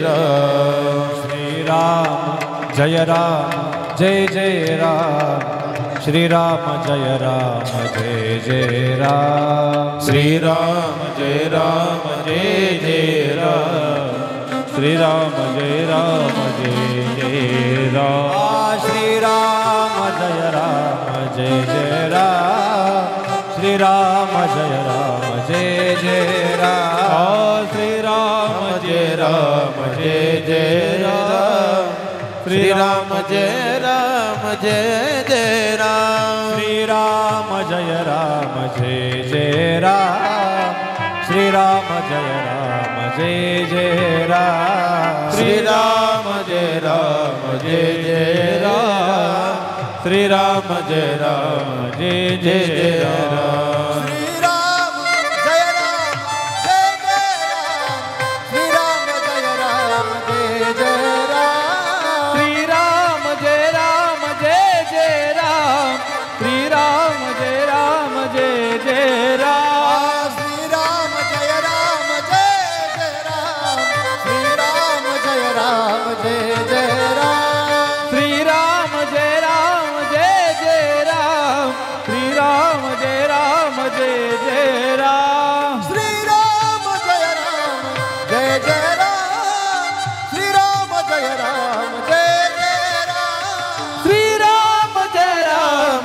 राम। श्री राम जय राम, श्री राम जय जय राम। श्री राम जय राम, जय जय राम। श्री राम जय राम, जय जय राम। श्री राम जय राम, श्री राम जय जय राम। श्री राम जय राम, जय जय राम। श्री राम जय राम, जय जय राम। श्री राम जय जय राम, श्री राम जय जय राम। श्री राम जय राम, जय जय राम। श्री राम जय राम, जय जय राम। श्री राम जय राम, जय जय राम। श्री राम जय राम, जय जय राम। श्री राम जय जय राम, श्री राम जय जय राम। श्री राम जय राम, जय जय राम। श्री राम जय राम, जय जय राम। श्री राम जय जय राम, श्री राम जय जय राम। श्री राम जय राम, जय जय राम। श्री राम जय राम, जय जय राम। श्री राम जय जय राम, श्री राम जय जय राम। श्री राम जय राम, जय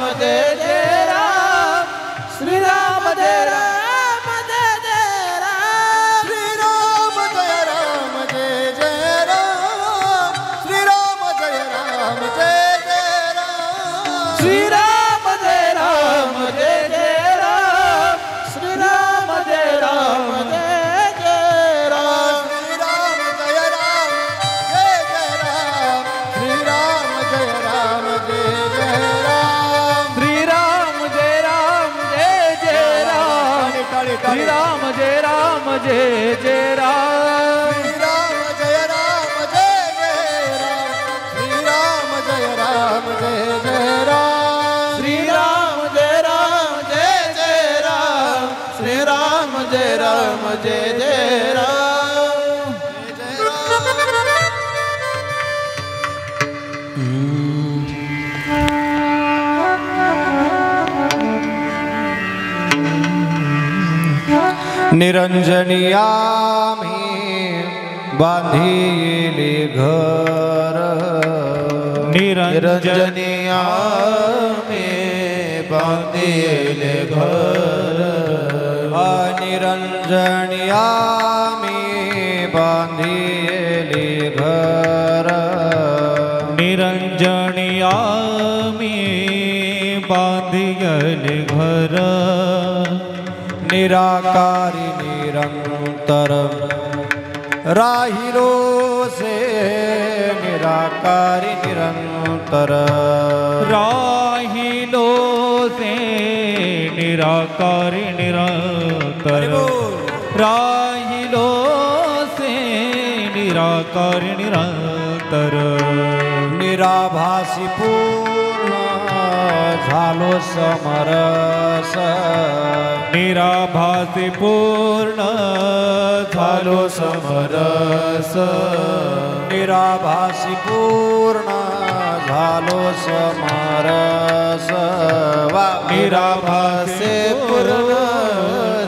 जय राम। श्री राम जय राम, जय जय राम। श्री राम जय जय राम, श्री राम जय जय राम। श्री राम जय राम, जय जय राम। श्री राम जय राम, जय जय राम। श्री राम जय जय राम, श्री राम जय जय राम। श्री राम जय राम, जय जय राम। श्री राम जय राम, जय जय राम। श्री राम जय जय राम। श्री राम जय जय राम। निरंजनियामी बांधिले घर, निरंजनिया में बांधिले घर। निरंजनियामी बांधिले घर, निरंजनियामी बांधिले घर। निराकारी निरंतर राहिलो से, निराकारी निरंतर राहिलो से, निराकारी निरंतर। राहिलो से, निराकारी निरंतर। निराभासी पूर्ण झालो समरस, निराभासी पूर्ण झालो समरस। निराभासी पूर्ण झालो समरस। निराभासी पूर्ण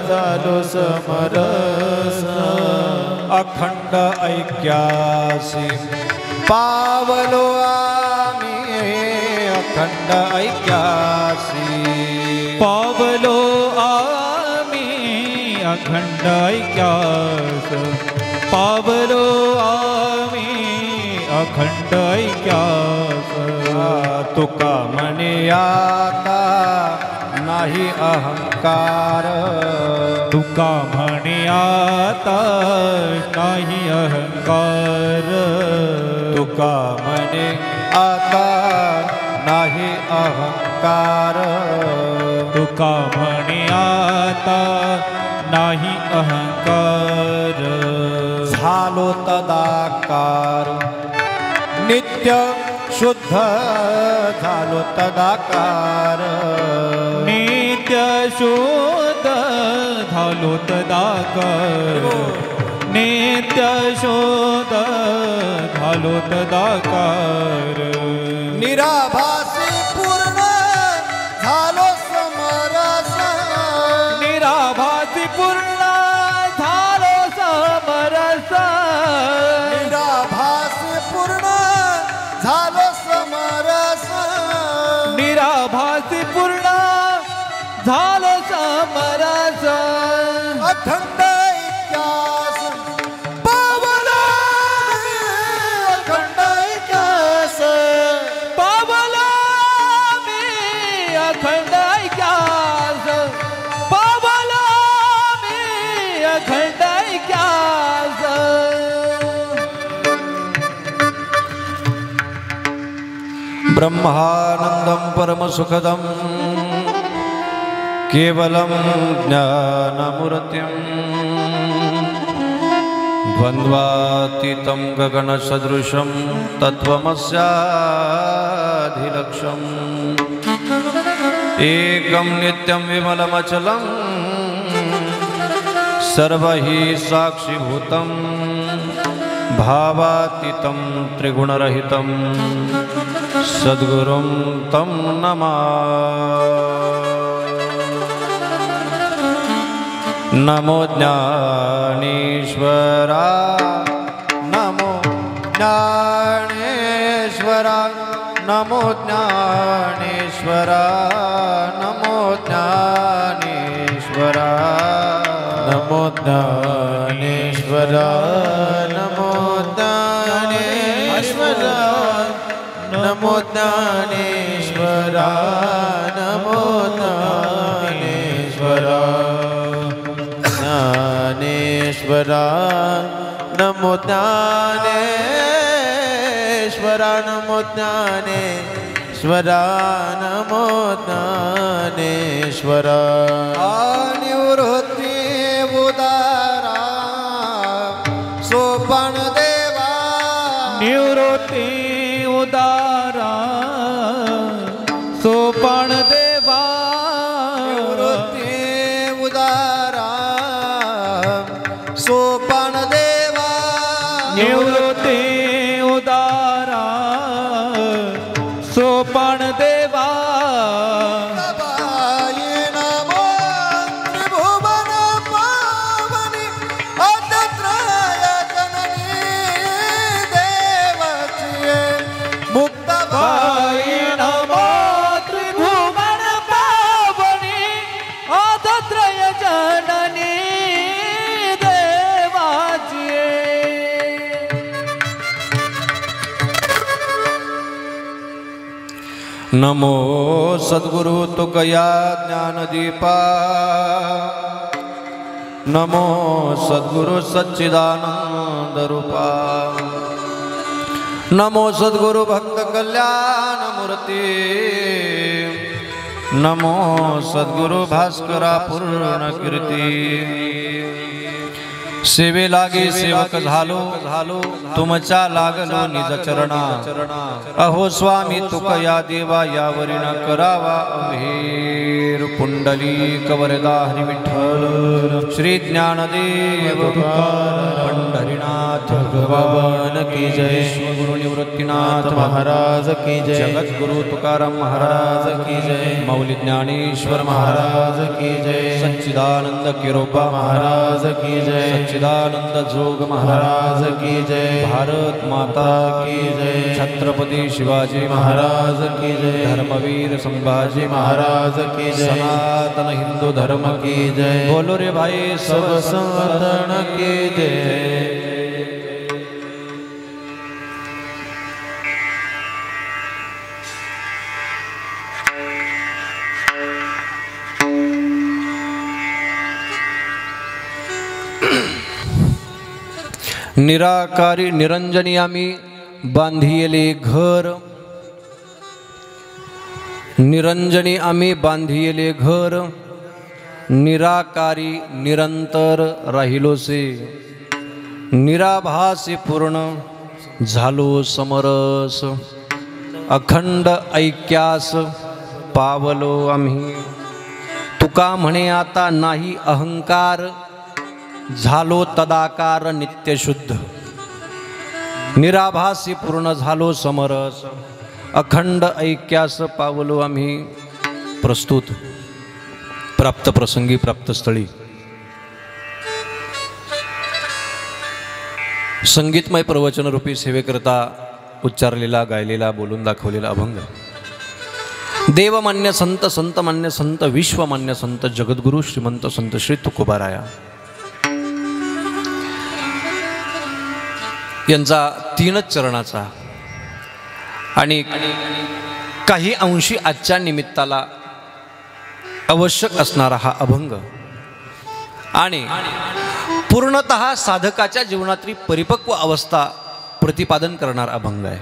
झालो समरस। अखंड ऐक्यासी पावलो आम्ही, अखंड ऐक्यासी पावलो आम्ही, अखंड ऐक्यास। पावलो आम्ही, अखंड ऐक्यास। तुका म्हणे आता नाही अहंकार, तुका म्हणे आता नाही अहंकार। तुका म्हणे आता नाही अहंकार, तुका म्हणे आता नाही अहंकार। झालो तदाकार नित्य शुद्ध, झालो तदाकार नित्य शुद्ध झालो तदाकार। नित्य शोध झालो तदाकार निराभासी पूर्ण झालो समरस निराभासी पूर्ण झालो समरस निराभासी पूर्ण झालो समरस निराभासी पूर्ण झालो समरस अखंड इतिहास पावला अखंड इतिहास पावला मी अखंड इतिहास पावला मी अखंड इतिहास ब्रह्मानंदं परमसुखदं केवलं ज्ञानमूर्तिं द्वन्द्वातीतं गगनसदृशं तत्त्वमस्याधिलक्ष्यम् एकं नित्यं विमलमचलं सर्वहि साक्षिभूतं भावातीतं त्रिगुणरहितं सद्गुरुं तं नमामि। नमो ज्ञानेश्वरा नमो ज्ञानेश्वरा नमो ज्ञानेश्वरा नमो ज्ञानेश्वरा नमो ज्ञानेश्वरा नमो ज्ञानेश्वरा नमो ज्ञानेश्वरा नमो ज्ञानेश्वरा ज्ञानेश्वरा नमो ज्ञानेश्वरा नमो ज्ञानेश्वरा नमो ज्ञानेश्वरा निवृत्ती उदारा सोपान देवा निवृत्ती उदारा सोपान देवा निवृत्ती उदारा सोपान देवा निवृत्ती उदारा सोपान देवा बाई नमो त्रिभुवन पावनी अतत्रय जननी देवची मुक्त बाई नमो त्रिभुवन पावनी आदत्रय जननी देवाची नमो सद्गुरु तुकया ज्ञानदीपा नमो सद्गुरु सच्चिदानंद रूपा नमो सद्गुरु भक्त कल्याण मूर्ती नमो सद्गुरु भास्करा पूर्ण कीर्ती सेवे लागे सेवक झालो तुमच्या लागलो निज चरणा अहो स्वामी तुकया देवा यावरी न करावा अभेर पुंडलिक वरदा हरी विठ्ठल श्री ज्ञानदेव पंढरीनाथ भगवान की जय गुरु निवृत्तीनाथ महाराज की जय जगद्गुरु तुकाराम महाराज की जय मौली ज्ञानेश्वर महाराज की जय सच्चिदानंद किरोबा महाराज की जय सच्चिदानंद जोग महाराज की जय भारत माता की जय छत्रपति शिवाजी महाराज की जय धर्मवीर संभाजी महाराज की जय सनातन हिंदू धर्म की जय बोलो रे भाई सब सनातन की जय। निराकारी निरंजनी आम्ही बांधिले घर निरंजनी आम्ही बांधिले घर निराकारी निरंतर राहिलोसे निराभासी पूर्ण झालो समरस अखंड ऐक्यास पावलो आम्ही तुका म्हणे आता नाही अहंकार झालो तदाकार नित्यशुद्ध, निराभासी पूर्ण झालो समरस, अखंड ऐक्यास पावलो आम्ही प्रस्तुत, प्राप्त प्रसंगी प्राप्त स्थळी. संगीतमय प्रवचनरूपी सेवेकरता उच्चारलेला, गायलेला, बोलून दाखवलेला अभंग, देवमान्य संत, संतमान्य संत, विश्वमान्य संत, जगद्गुरु श्रीमंत संत श्री तुकोबाराया यांचा 3 चरणाचा आणि काही अंशी आजच्या निमित्ताला आवश्यक असणारा हा अभंग आणि पूर्णतः साधकाच्या जीवनातली परिपक्व अवस्था प्रतिपादन करणारा अभंग आहे.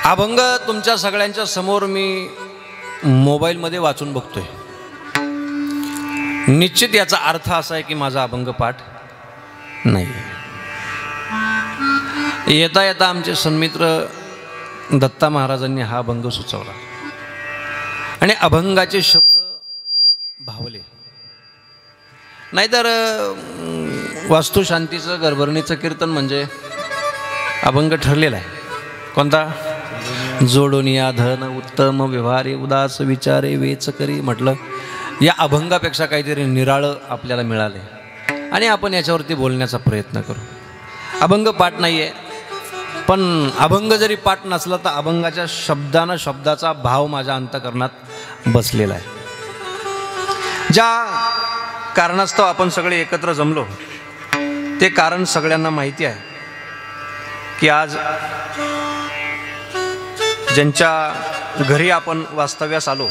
अभंग तुमच्या सगळ्यांच्या समोर मी मोबाईलमध्ये वाचून बघतोय. निश्चित याचा अर्थ असा आहे की माझा अभंग पाठ नाही. येता येता आमचे सन्मित्र दत्ता महाराजांनी हा अभंग सुचवला आणि अभंगाचे शब्द भावले. नाहीतर वास्तुशांतीचं गर्भरणीचं कीर्तन म्हणजे अभंग ठरलेला आहे. कोणता? जोडून या धन उत्तम व्यवहारे उदास विचारे वेच करी. म्हटलं या अभंगापेक्षा काहीतरी निराळं आपल्याला मिळाले आणि आपण याच्यावरती बोलण्याचा प्रयत्न करू. अभंग पाठ नाही आहे, पण अभंग जरी पाठ नसला तर अभंगाच्या शब्दानं शब्दाचा भाव माझ्या अंतःकरणात बसलेला आहे. ज्या कारणास्तव आपण सगळे एकत्र जमलो ते कारण सगळ्यांना माहिती आहे की आज ज्यांच्या घरी आपण वास्तव्यास आलो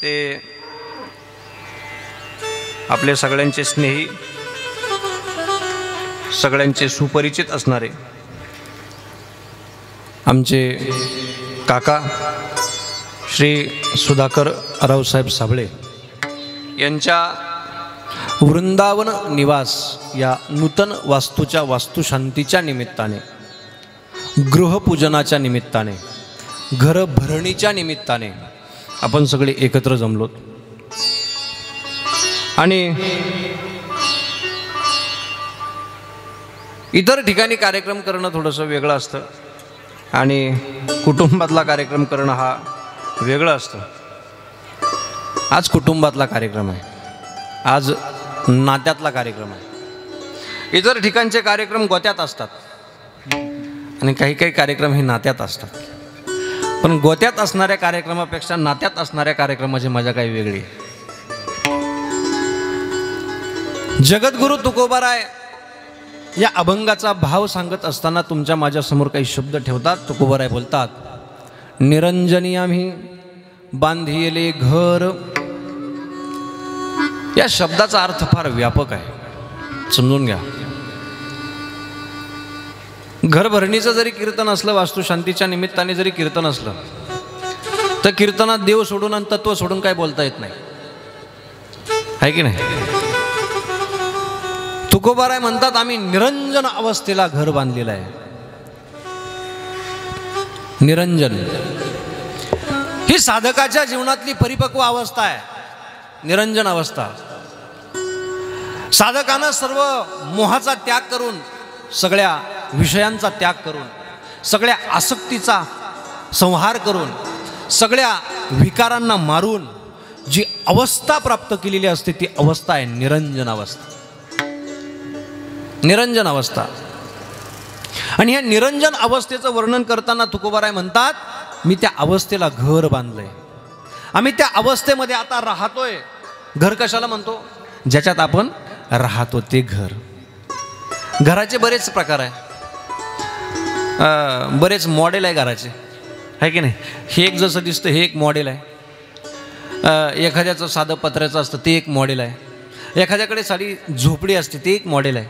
ते आपले सगळ्यांचे स्नेही, सगळ्यांचे सुपरिचित असणारे आमचे काका श्री सुधाकर रावसाहेब साबळे यांच्या वृंदावन निवास या नूतन वास्तूच्या वास्तुशांतीच्या निमित्ताने, गृहपूजनाच्या निमित्ताने, घरभरणीच्या निमित्ताने आपण सगळे एकत्र जमलोत. आणि इतर ठिकाणी कार्यक्रम करणं थोडंसं वेगळं असतं आणि कुटुंबातला कार्यक्रम करणं हा वेगळं असतं. आज कुटुंबातला कार्यक्रम आहे, आज नात्यातला कार्यक्रम आहे. इतर ठिकाणचे कार्यक्रम गोत्यात असतात आणि काही काही कार्यक्रम हे नात्यात असतात. पण गोत्यात असणाऱ्या कार्यक्रमापेक्षा नात्यात असणाऱ्या कार्यक्रमाची मजा काही वेगळी आहे. जगद्गुरु तुकोबाराय या अभंगाचा भाव सांगत असताना तुमच्या माझ्यासमोर काही शब्द ठेवतात. तुकोबाराय बोलतात, निरंजनी आम्ही बांधिले घर. या शब्दाचा अर्थ फार व्यापक आहे, समजून घ्या. घरभरणीचं जरी कीर्तन असलं, वास्तुशांतीच्या निमित्ताने जरी कीर्तन असलं, तर कीर्तनात देव सोडून आणि तत्व सोडून काय बोलता येत नाही, आहे की नाही? तुकोबाराय म्हणतात आम्ही निरंजन अवस्थेला घर बांधलेलं आहे. निरंजन ही साधकाच्या जीवनातली परिपक्व अवस्था आहे. निरंजन अवस्था. साधकानं सर्व मोहाचा त्याग करून, सगळ्या विषयांचा त्याग करून, सगळ्या आसक्तीचा संहार करून, सगळ्या विकारांना मारून जी अवस्था प्राप्त केलेली असते ती अवस्था आहे निरंजन अवस्था. निरंजन अवस्था. आणि ह्या निरंजन अवस्थेचं वर्णन करताना तुकोबाराय म्हणतात, मी त्या अवस्थेला घर बांधलंय. आम्ही त्या अवस्थेमध्ये आता राहतोय. घर कशाला म्हणतो? ज्याच्यात आपण राहतो ते घर. घराचे बरेच प्रकार आहे, बरेच मॉडेल आहे घराचे, आहे की नाही? हे एक जसं दिसतं हे एक मॉडेल आहे. एखाद्याचं साधं पत्र्याचं असतं ते एक मॉडेल आहे. एखाद्याकडे साधी झोपडी असते ते एक मॉडेल आहे.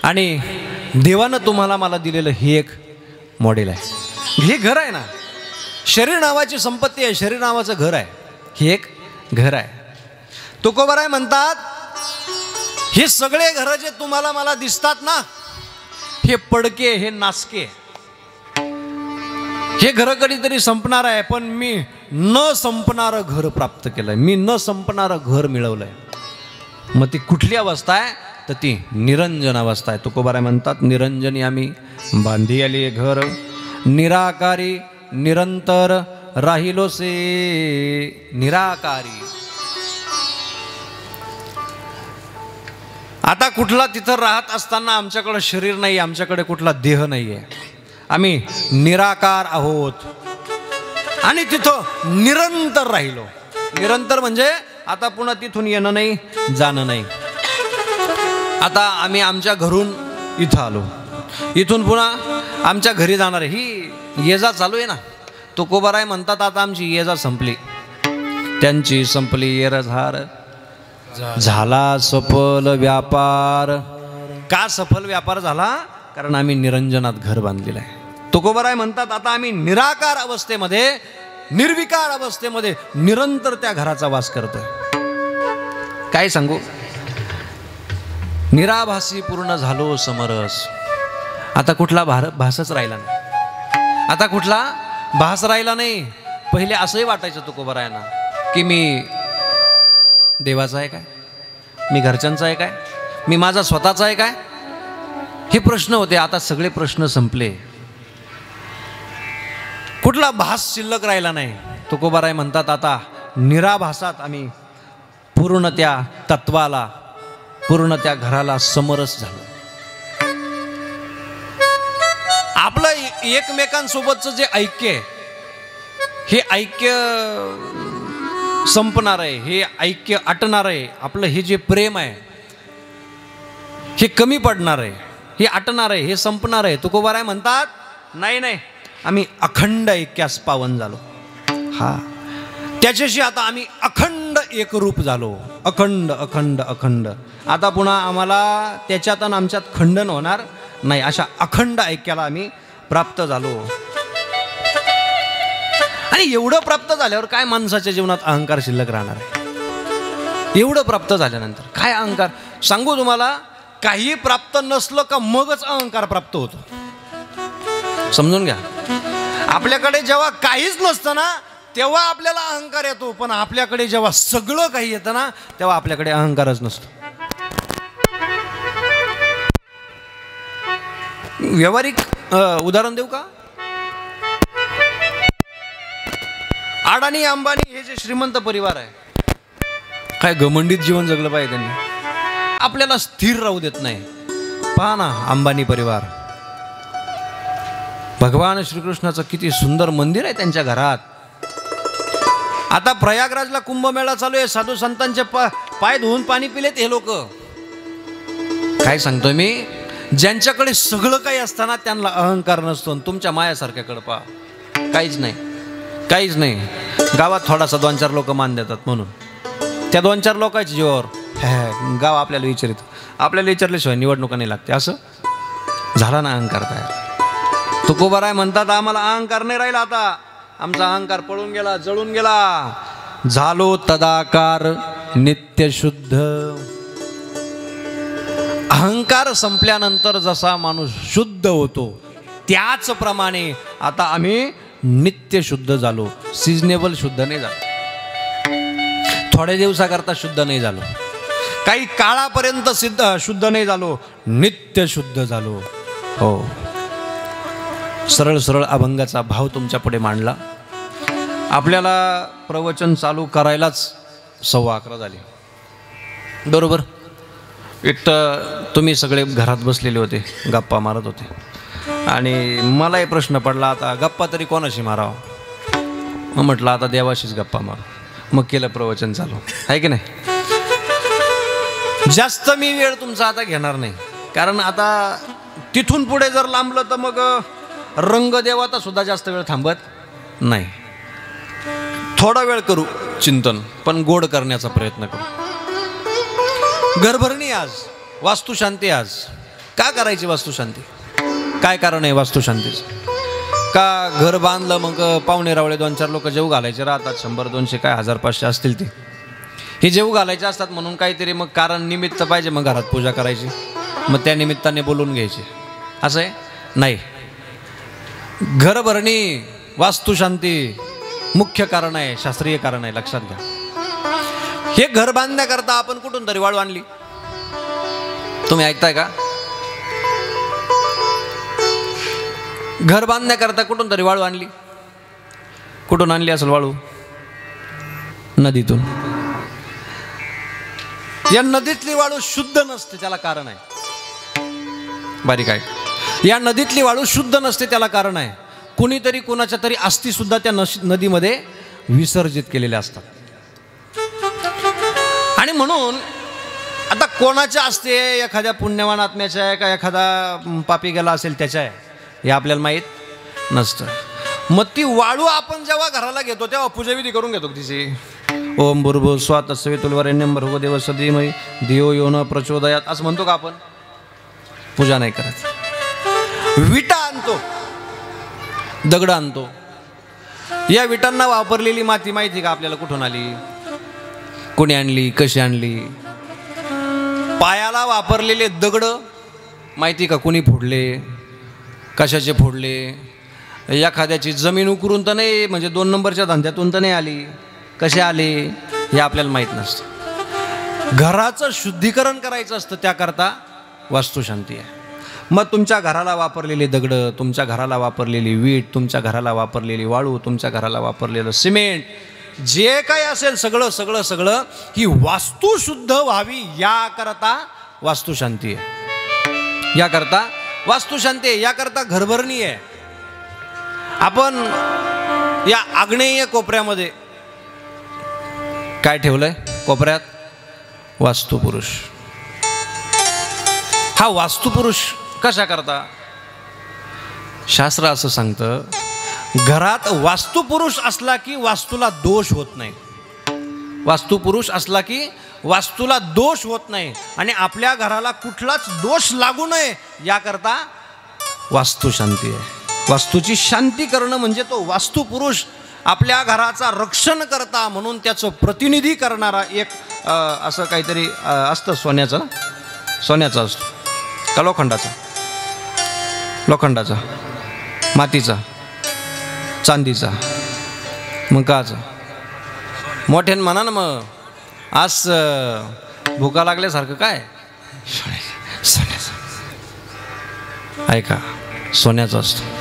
आणि देवानं तुम्हाला मला दिलेलं हे एक मॉडेल आहे. हे घर आहे ना, शरीर नावाची संपत्ती आहे, शरीर नावाचं घर आहे, हे एक घर आहे. तुकोबाराय म्हणतात हे सगळे घर जे तुम्हाला मला दिसतात ना, हे पडके, हे नासके, हे घर कधीतरी संपणार आहे. पण मी न संपणारं घर प्राप्त केलंय, मी न संपणारं घर मिळवलंय. मग ती कुठली अवस्था आहे तर ती निरंजन अवस्था आहे. तुकोबाराय म्हणतात निरंजनी आम्ही बांधी आली घर, निराकारी निरंतर राहिलो से निराकारी. आता कुठला तिथं राहत असताना आमच्याकडे शरीर नाही, आमच्याकडे कुठला देह नाही आहे, आम्ही निराकार आहोत आणि तिथं निरंतर राहिलो. निरंतर म्हणजे आता पुन्हा तिथून येणं नाही, जाणं नाही. आता आम्ही आमच्या घरून इथं आलो, इथून पुन्हा आमच्या घरी जाणार आहे, ही ये जा चालू आहे ना. तुकोबाराय म्हणतात आता आमची ये जा संपली, त्यांची संपली येरझार, झाला सफल व्यापार. का सफल व्यापार झाला? कारण आम्ही निरंजनात घर बांधलेलं आहे. तुकोबाराय म्हणतात आता आम्ही निराकार अवस्थेमध्ये, निर्विकार अवस्थेमध्ये निरंतर त्या घराचा वास करतोय. काय सांगू, निराभासी पूर्ण झालो समरस. आता कुठला भासच राहिला नाही, आता कुठला भास राहिला नाही. पहिले असंही वाटायचं तुकोबारायांना की मी देवाचा आहे काय, मी घरच्यांचा आहे काय, मी माझा स्वतःचा आहे काय, हे प्रश्न होते. आता सगळे प्रश्न संपले, कुठला भास शिल्लक राहिला नाही. तुकोबाराय म्हणतात आता निराभासात आम्ही पूर्ण त्या तत्वाला, पूर्ण त्या घराला समरस झालो. आपलं एकमेकांसोबतचं जे ऐक्य आहे, हे ऐक्य संपणार आहे, हे ऐक्य आटणार आहे. आपलं हे जे प्रेम आहे हे कमी पडणार आहे, हे आटणार आहे, हे संपणार आहे. तुकोबाराय म्हणतात नाही नाही, आम्ही अखंड ऐक्यास पावन झालो. हा, त्याच्याशी आता आम्ही अखंड एकरूप झालो. अखंड अखंड अखंड. आता पुन्हा आम्हाला त्याच्यात आणि आमच्यात खंडन होणार नाही, अशा अखंड ऐक्याला आम्ही प्राप्त झालो. आणि एवढं प्राप्त झाल्यावर काय माणसाच्या जीवनात अहंकार शिल्लक राहणार आहे? एवढं प्राप्त झाल्यानंतर काय अहंकार? सांगू तुम्हाला, काही प्राप्त नसलं का मगच अहंकार प्राप्त होतो. समजून घ्या. आपल्याकडे जेव्हा काहीच नसतं ना तेव्हा आपल्याला अहंकार येतो, पण आपल्याकडे जेव्हा सगळं काही येतं ना तेव्हा आपल्याकडे अहंकारच नसतो. व्यावहारिक उदाहरण देऊ का? अडाणी अंबानी हे जे श्रीमंत परिवार आहे, काय घमंडीत जीवन जगलं पाहिजे त्यांनी, आपल्याला स्थिर राहू देत नाही. पहा ना अंबानी परिवार, भगवान श्रीकृष्णाचं किती सुंदर मंदिर आहे त्यांच्या घरात. आता प्रयागराजला कुंभमेळा चालू आहे, साधू संतांचे पाय धुवून पाणी पिलेत हे लोक. काय सांगतोय मी, ज्यांच्याकडे सगळं काही असताना त्यांना अहंकार नसतो. तुमच्या मायासारख्याकडे पहा, काहीच नाही, काहीच नाही. गावात थोडासा 2-4 लोक मान देतात म्हणून त्या 2-4 लोकांच्या जीवावर गाव आपल्याला विचारित, आपल्याला विचारल्याशिवाय निवडणुका नाही लागते. असं झाला ना अहंकार तयार. तुकोबाराय म्हणतात आम्हाला अहंकार नाही राहिला, आता आमचा अहंकार पळून गेला, जळून गेला. झालो तदाकार नित्य शुद्ध. अहंकार संपल्यानंतर जसा माणूस शुद्ध होतो त्याचप्रमाणे आता आम्ही नित्य शुद्ध झालो. सिजनेबल शुद्ध नाही झालो, थोड्या दिवसाकरता शुद्ध नाही झालो, काही काळापर्यंत शुद्ध नाही झालो, नित्य शुद्ध झालो. हो, सरळ सरळ अभंगाचा भाव तुमच्या पुढे मांडला. आपल्याला प्रवचन चालू करायलाच 11:15 झाले बरोबर. एक तर तुम्ही सगळे घरात बसलेले होते, गप्पा मारत होते, आणि मलाही प्रश्न पडला आता गप्पा तरी कोणाशी मारावं. मग म्हटलं आता देवाशीच गप्पा मारू. मग केलं प्रवचन चालू, आहे की नाही. जास्त मी वेळ तुमचा आता घेणार नाही, कारण आता तिथून पुढे जर लांबलं तर मग रंगदेवाता सुद्धा जास्त वेळ थांबत नाही. थोडा वेळ करू चिंतन, पण गोड करण्याचा प्रयत्न करू. घरभरणी आज, वास्तुशांती आज. का करायची वास्तुशांती? काय कारण आहे वास्तुशांतीचं? का घर बांधलं मग पाहुणे रावळे 2-4 लोक जेव घालायचे राहतात, 100-200 काय 1000-500 असतील ते, हे जेव घालायचे असतात म्हणून काहीतरी मग कारण निमित्त पाहिजे, मग घरात पूजा करायची, मग त्या निमित्ताने बोलून घ्यायचे. असं आहे नाही. घरभरणी, वास्तुशांती मुख्य कारण आहे, शास्त्रीय कारण आहे, लक्षात घ्या. हे घर बांधण्याकरता आपण कुठून तरी वाळू आणली. तुम्ही ऐकताय का? घर बांधण्याकरता कुठून तरी वाळू आणली. कुठून आणली असेल वाळू? नदीतून. या नदीतली वाळू शुद्ध नसते, त्याला कारण आहे. बारीक आहे. या नदीतली वाळू शुद्ध नसते, त्याला कारण आहे. कुणीतरी कुणाच्या तरी अस्थी सुद्धा त्या नदीमध्ये विसर्जित केलेल्या असतात. आणि म्हणून आता कोणाच्या अस्थी आहे, एखाद्या पुण्यवान आत्म्याच्या आहे का एखादा पापी गेला असेल त्याच्या आहे, हे आपल्याला माहीत नसतं. मग ती वाळू आपण जेव्हा घराला घेतो तेव्हा पूजाविधी करून घेतो तिची. ओम भूर्भुवः स्वः तत्सवितुर्वरेण्यं भर्गो देवस्य धीमहि धियो यो न प्रचोदयात असं म्हणतो का आपण? पूजा नाही करत. विटा आणतो, दगड आणतो. या विटांना वापरलेली माती माहिती का आपल्याला कुठून आली, कोणी आणली, कशी आणली? पायाला वापरलेले दगड माहिती का कोणी फोडले, कशाचे फोडले? एखाद्याची जमीन उकरून तर नाही, म्हणजे 2 नंबरच्या धंद्यातून तर नाही आली, कसे आले हे आपल्याला माहीत नसतं. घराचं शुद्धीकरण करायचं असतं, त्याकरता वास्तुशांती आहे. मग तुमच्या घराला वापरलेले दगड, तुमच्या घराला वापरलेली वीट, तुमच्या घराला वापरलेली वाळू, तुमच्या घराला वापरलेलं सिमेंट, जे काही असेल सगळं सगळं सगळं ही वास्तू शुद्ध व्हावी याकरता वास्तुशांती आहे. याकरता वास्तुशांती आहे, याकरता घरभरणी आहे. आपण या आग्नेय कोपऱ्यामध्ये काय ठेवलंय? कोपऱ्यात वास्तुपुरुष. हा वास्तुपुरुष कशा करता? शास्त्र असं सांगतं, घरात वास्तुपुरुष असला की वास्तूला दोष होत नाही. वास्तुपुरुष असला की वास्तूला दोष होत नाही आणि आपल्या घराला कुठलाच दोष लागू नये याकरता वास्तुशांती आहे. वास्तूची शांती करणं म्हणजे तो वास्तुपुरुष आपल्या घराचा रक्षण करता म्हणून त्याचं प्रतिनिधी करणारा एक असं काहीतरी असतं. सोन्याचा असतो का लोखंडाचा? लोखंडाचा, मातीचा, चांदीचा, मग काचा? मोठ्यानं म्हणा ना. मग आज भुका लागल्यासारखं काय? सोन्याचा. ऐका, सोन्याचा असतो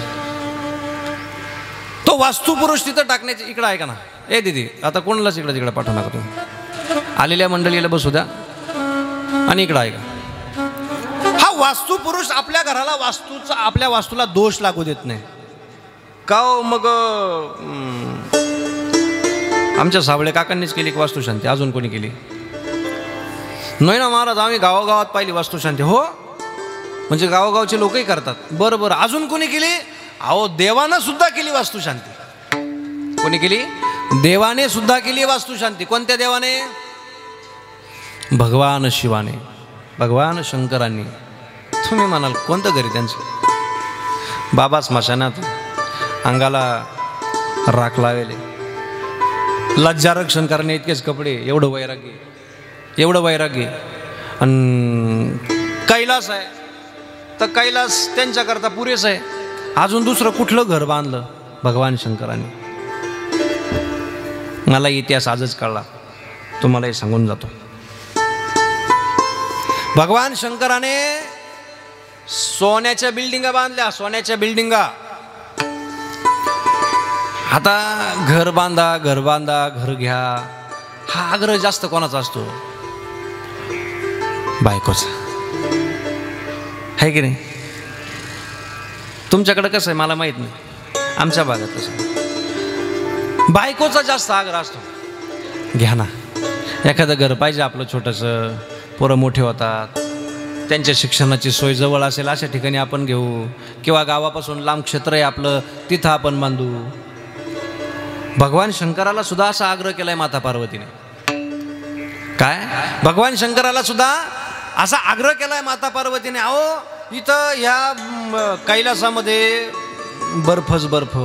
तो वास्तुपुरुष. तिथं टाकण्याची इकडं ऐका ना. ए दीदी, आता कोणालाच इकडं तिकडं पाठवू नका तुम्ही. आलेल्या मंडळीला बसू द्या आणि इकडं ऐका. हा वास्तुपुरुष आपल्या घराला आपल्या वास्तूला दोष लागू देत नाही का? मग आमच्या साबळे काकांनीच केली वास्तुशांती, अजून कोणी केली नाही ना महाराज? आम्ही गावागावात पाहिली वास्तुशांती. हो, म्हणजे गावोगावचे लोकही करतात. बरं बरं, अजून कोणी केली? अहो, देवानं सुद्धा केली वास्तुशांती. कोणी केली? देवाने सुद्धा केली वास्तुशांती. कोणत्या देवाने? भगवान शिवाने, भगवान शंकरांनी. तुम्ही म्हणाल कोणतं घरी त्यांचं? बाबा स्मशानात अंगाला राख लावेले, लज्जारक्षण करणे इतकेच कपडे, एवढं वैराग्य, एवढं वैराग्य. आणि कैलास आहे तर कैलास त्यांच्याकरता पुरेस आहे. अजून दुसरं कुठलं घर बांधलं भगवान शंकरांनी? मला इतिहास आजच कळला, तुम्हालाही सांगून जातो. भगवान शंकराने सोन्याच्या बिल्डिंगा बांधल्या, सोन्याच्या बिल्डिंगा. आता घर बांधा, घर बांधा, घर घ्या, हा आग्रह जास्त कोणाचा असतो? बायकोचा, आहे की नाही? तुमच्याकडे कसं आहे मला माहीत नाही, आमच्या भागात कसं आहे, बायकोचा जास्त आग्रह असतो. घ्या ना, एखादं घर पाहिजे आपलं छोटंसं, पोरं मोठे होतात, त्यांच्या शिक्षणाची सोय जवळ असेल अशा ठिकाणी आपण घेऊ, किंवा गावापासून लांब क्षेत्र आहे आपलं, तिथं आपण बांधू. भगवान शंकराला सुद्धा असा आग्रह केलाय माता पार्वतीने. काय? भगवान शंकराला सुद्धा असा आग्रह केलाय माता पार्वतीने. अहो, इथं ह्या कैलासामध्ये बर्फच बर्फ,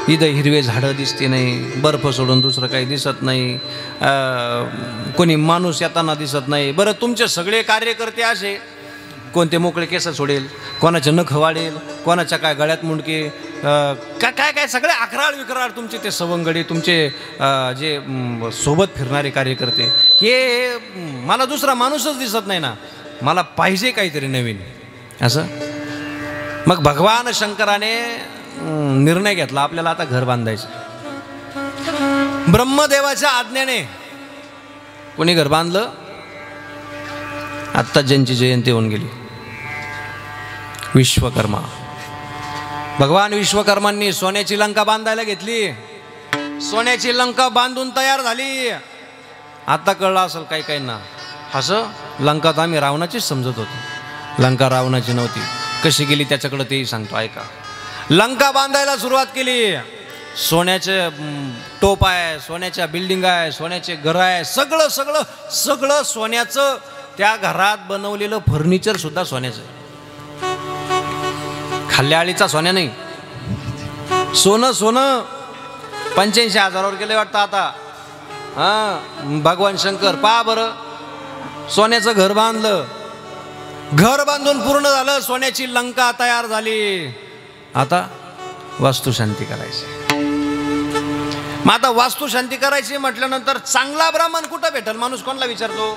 इथं हिरवे झाडं दिसते नाही, बर्फ सोडून दुसरं काही दिसत नाही, कोणी माणूस येताना दिसत नाही. बरं, तुमचे सगळे कार्यकर्ते असे कोणते मोकळे केस सोडेल, कोणाचे नख वाढेल, कोणाच्या काय गळ्यात मुंडके, काय काय सगळे अकराळ विक्राळ तुमचे ते सवंगडी, तुमचे जे सोबत फिरणारे कार्यकर्ते, हे मला दुसरा माणूसच दिसत नाही ना, मला पाहिजे काहीतरी नवीन असं. मग भगवान शंकराने निर्णय घेतला आपल्याला आता घर बांधायचं. ब्रह्मदेवाच्या आज्ञेने कोणी घर बांधलं? आत्ता ज्यांची जयंती होऊन गेली, विश्वकर्मा. भगवान विश्वकर्मांनी सोन्याची लंका बांधायला घेतली. सोन्याची लंका बांधून तयार झाली. आता कळलं असेल काही काहींना, असं लंका तर आम्ही रावणाचीच समजत होतो, लंका रावणाची नव्हती. कशी गेली त्याच्याकडे तेही सांगतो, ऐका. लंका बांधायला सुरुवात केली. सोन्याचे टोप आहे, सोन्याच्या बिल्डिंग आहे, सोन्याचे घर आहे, सगळं सगळं सगळं सोन्याचं. त्या घरात बनवलेलं फर्निचर सुद्धा सोन्याचं. खाल्ल्या आळीचा सोन्या नाही, सोनं सोनं. 85,000वर गेले वाटतं आता. हां, भगवान शंकर पहा बरं, सोन्याचं घर बांधलं. घर बांधून पूर्ण झालं, सोन्याची लंका तयार झाली. आता वास्तुशांती करायची. मग आता वास्तुशांती करायची म्हटल्यानंतर चांगला ब्राह्मण कुठं भेटल? माणूस कोणाला विचारतो?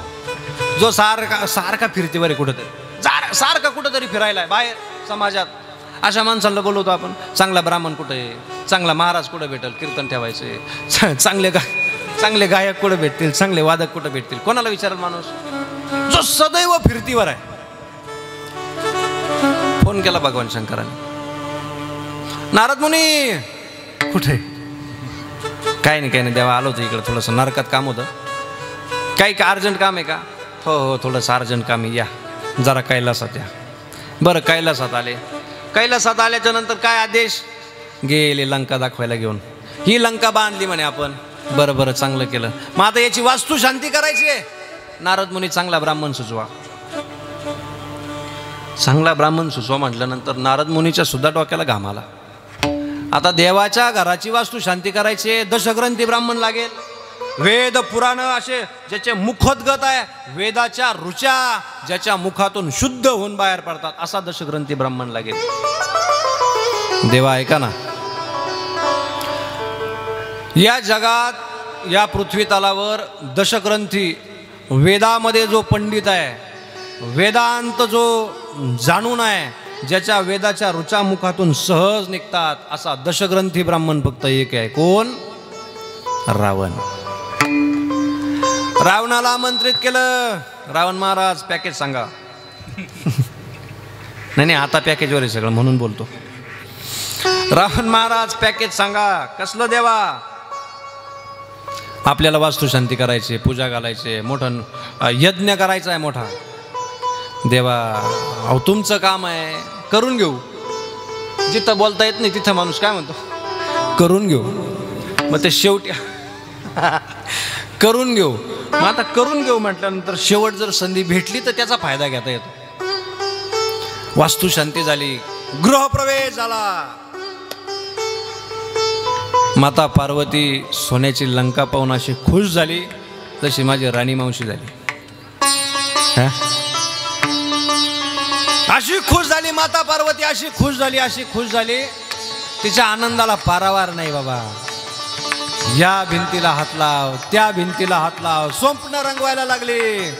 जो सारखा सारखा फिरते बरे कुठंतरी, सारखा कुठंतरी फिरायला बाहेर समाजात. अशा माणसाला बोलवतो आपण. चांगला ब्राह्मण कुठं आहे? चांगला महाराज कुठं भेटेल कीर्तन ठेवायचे? चांगले गायक कुठं भेटतील? चांगले वादक कुठं भेटतील? कोणाला विचारेल माणूस? जो सदैव फिरतीवर आहे. फोन केला भगवान शंकराने, नारद मुनी कुठे? काही नाही देवा, आलो होतो इकडं, थोडंसं नरकात काम होतं. काही का अर्जंट काम आहे का? हो थोडंसं अर्जंट काम आहे, या जरा कैलासात या. बरं कैलासात आले. कैलासात आल्याच्या नंतर काय आदेश? गेले लंका दाखवायला घेऊन. ही लंका बांधली म्हणे आपण. बरं चांगलं केलं. मग आता याची वास्तू शांती करायची आहे. नारद मुनी चांगला ब्राह्मण सुचवा. चांगला ब्राह्मण सुचवा म्हटल्यानंतर नारद मुनीच्या सुद्धा डोक्याला घाम आला. आता देवाच्या घराची वास्तू शांती करायची, दशग्रंथी ब्राह्मण लागेल. वेद पुराण असे ज्याचे मुखोद्गत आहे, वेदाच्या रुचा ज्याच्या मुखातून शुद्ध होऊन बाहेर पडतात, असा दशग्रंथी ब्राह्मण लागेल. देवा ऐका ना, या जगात या पृथ्वी तलावर दशग्रंथी वेदामध्ये जो पंडित आहे, वेदांत जो जाणून आहे, ज्याच्या वेदाच्या रुचा मुखातून सहज निघतात, असा दशग्रंथी ब्राह्मण फक्त एक आहे. कोण? रावण. रावणाला आमंत्रित केलं. रावण महाराज पॅकेज सांगा. नाही आता पॅकेजवर आहे सगळं म्हणून बोलतो. रावण महाराज पॅकेज सांगा. कसलं देवा? आपल्याला वास्तुशांती करायची, पूजा घालायची, मोठं यज्ञ करायचा आहे मोठा. देवा अहो तुमचं काम आहे, करून घेऊ. जिथं बोलता येत नाही तिथं माणूस काय म्हणतो? करून घेऊ. मग ते शेवटी करून घेऊ. मग आता करून घेऊ म्हटल्यानंतर शेवट जर संधी भेटली तर त्याचा फायदा घेता येतो. वास्तुशांती झाली, गृहप्रवेश झाला. माता पार्वती सोन्याची लंका पाहून अशी खुश झाली जशी माझी राणी मावशी झाली. अशी खुश झाली माता पार्वती, अशी खुश झाली. तिच्या आनंदाला पारावार नाही बाबा. या भिंतीला हात लाव, त्या भिंतीला हात लाव, स्वप्न रंगवायला लागले.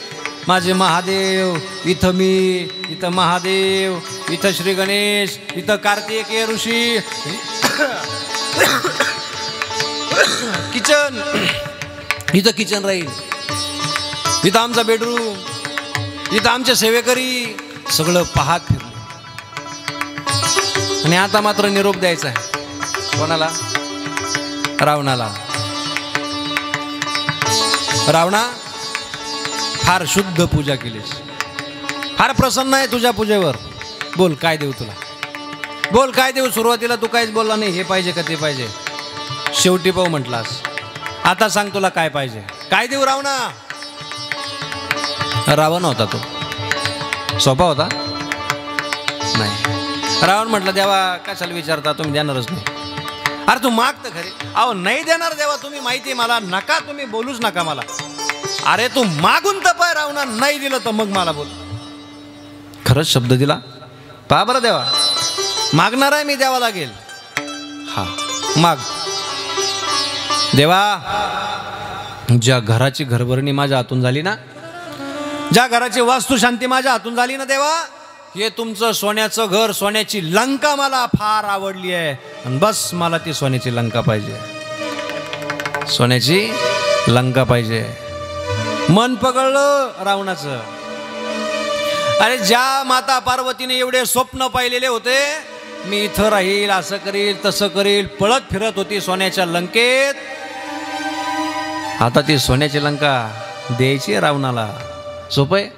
माझे महादेव, इथं मी, इथं महादेव, इथं श्री गणेश, इथं कार्तिकेय ऋषी, किचन, इथं किचन राहील, इथं आमचा बेडरूम, इथं आमचे सेवेकरी, सगळं पाहत फिरले. आणि आता मात्र निरोप द्यायचा आहे. कोणाला? रावणाला. रावणा फार शुद्ध पूजा केलीस, फार प्रसन्न आहे तुझ्या पूजेवर. बोल काय देऊ तुला? बोल काय देऊ? सुरुवातीला तू काहीच बोलला नाही, हे पाहिजे का ते पाहिजे. शेवटी पाहू म्हटलास. आता सांग तुला काय पाहिजे? काय देऊ रावणा? रावण होता तो, सोपा होता नाही. रावण म्हटलं देवा कशाला विचारता, तुम्ही देणारच नाही. अरे तू माग तर खरे. अहो नाही देणार देवा, तुम्ही माहिती आहे मला, नका तुम्ही बोलूच नका मला. अरे तू मागून तर पाय रावणा, नाही दिलं तर मग मला बोल. खरंच शब्द दिला? पहा बरं देवा, मागणार आहे मी, द्यावा लागेल. हा माग. देवा, ज्या घराची घरभरणी माझ्या हातून झाली ना, ज्या घराची वास्तुशांती माझ्या हातून झाली ना देवा, हे तुमचं सोन्याचं घर, सोन्याची लंका मला फार आवडली आहे. आणि बस मला ती सोन्याची लंका पाहिजे, सोन्याची लंका पाहिजे. मन पकडलं रावणाचं. अरे ज्या माता पार्वतीने एवढे स्वप्न पाहिलेले होते, मी इथं राहील, असं करील तसं करील, पळत फिरत होती सोन्याच्या लंकेत. आता ती सोन्याची लंका द्यायची रावणाला सोपं आहे?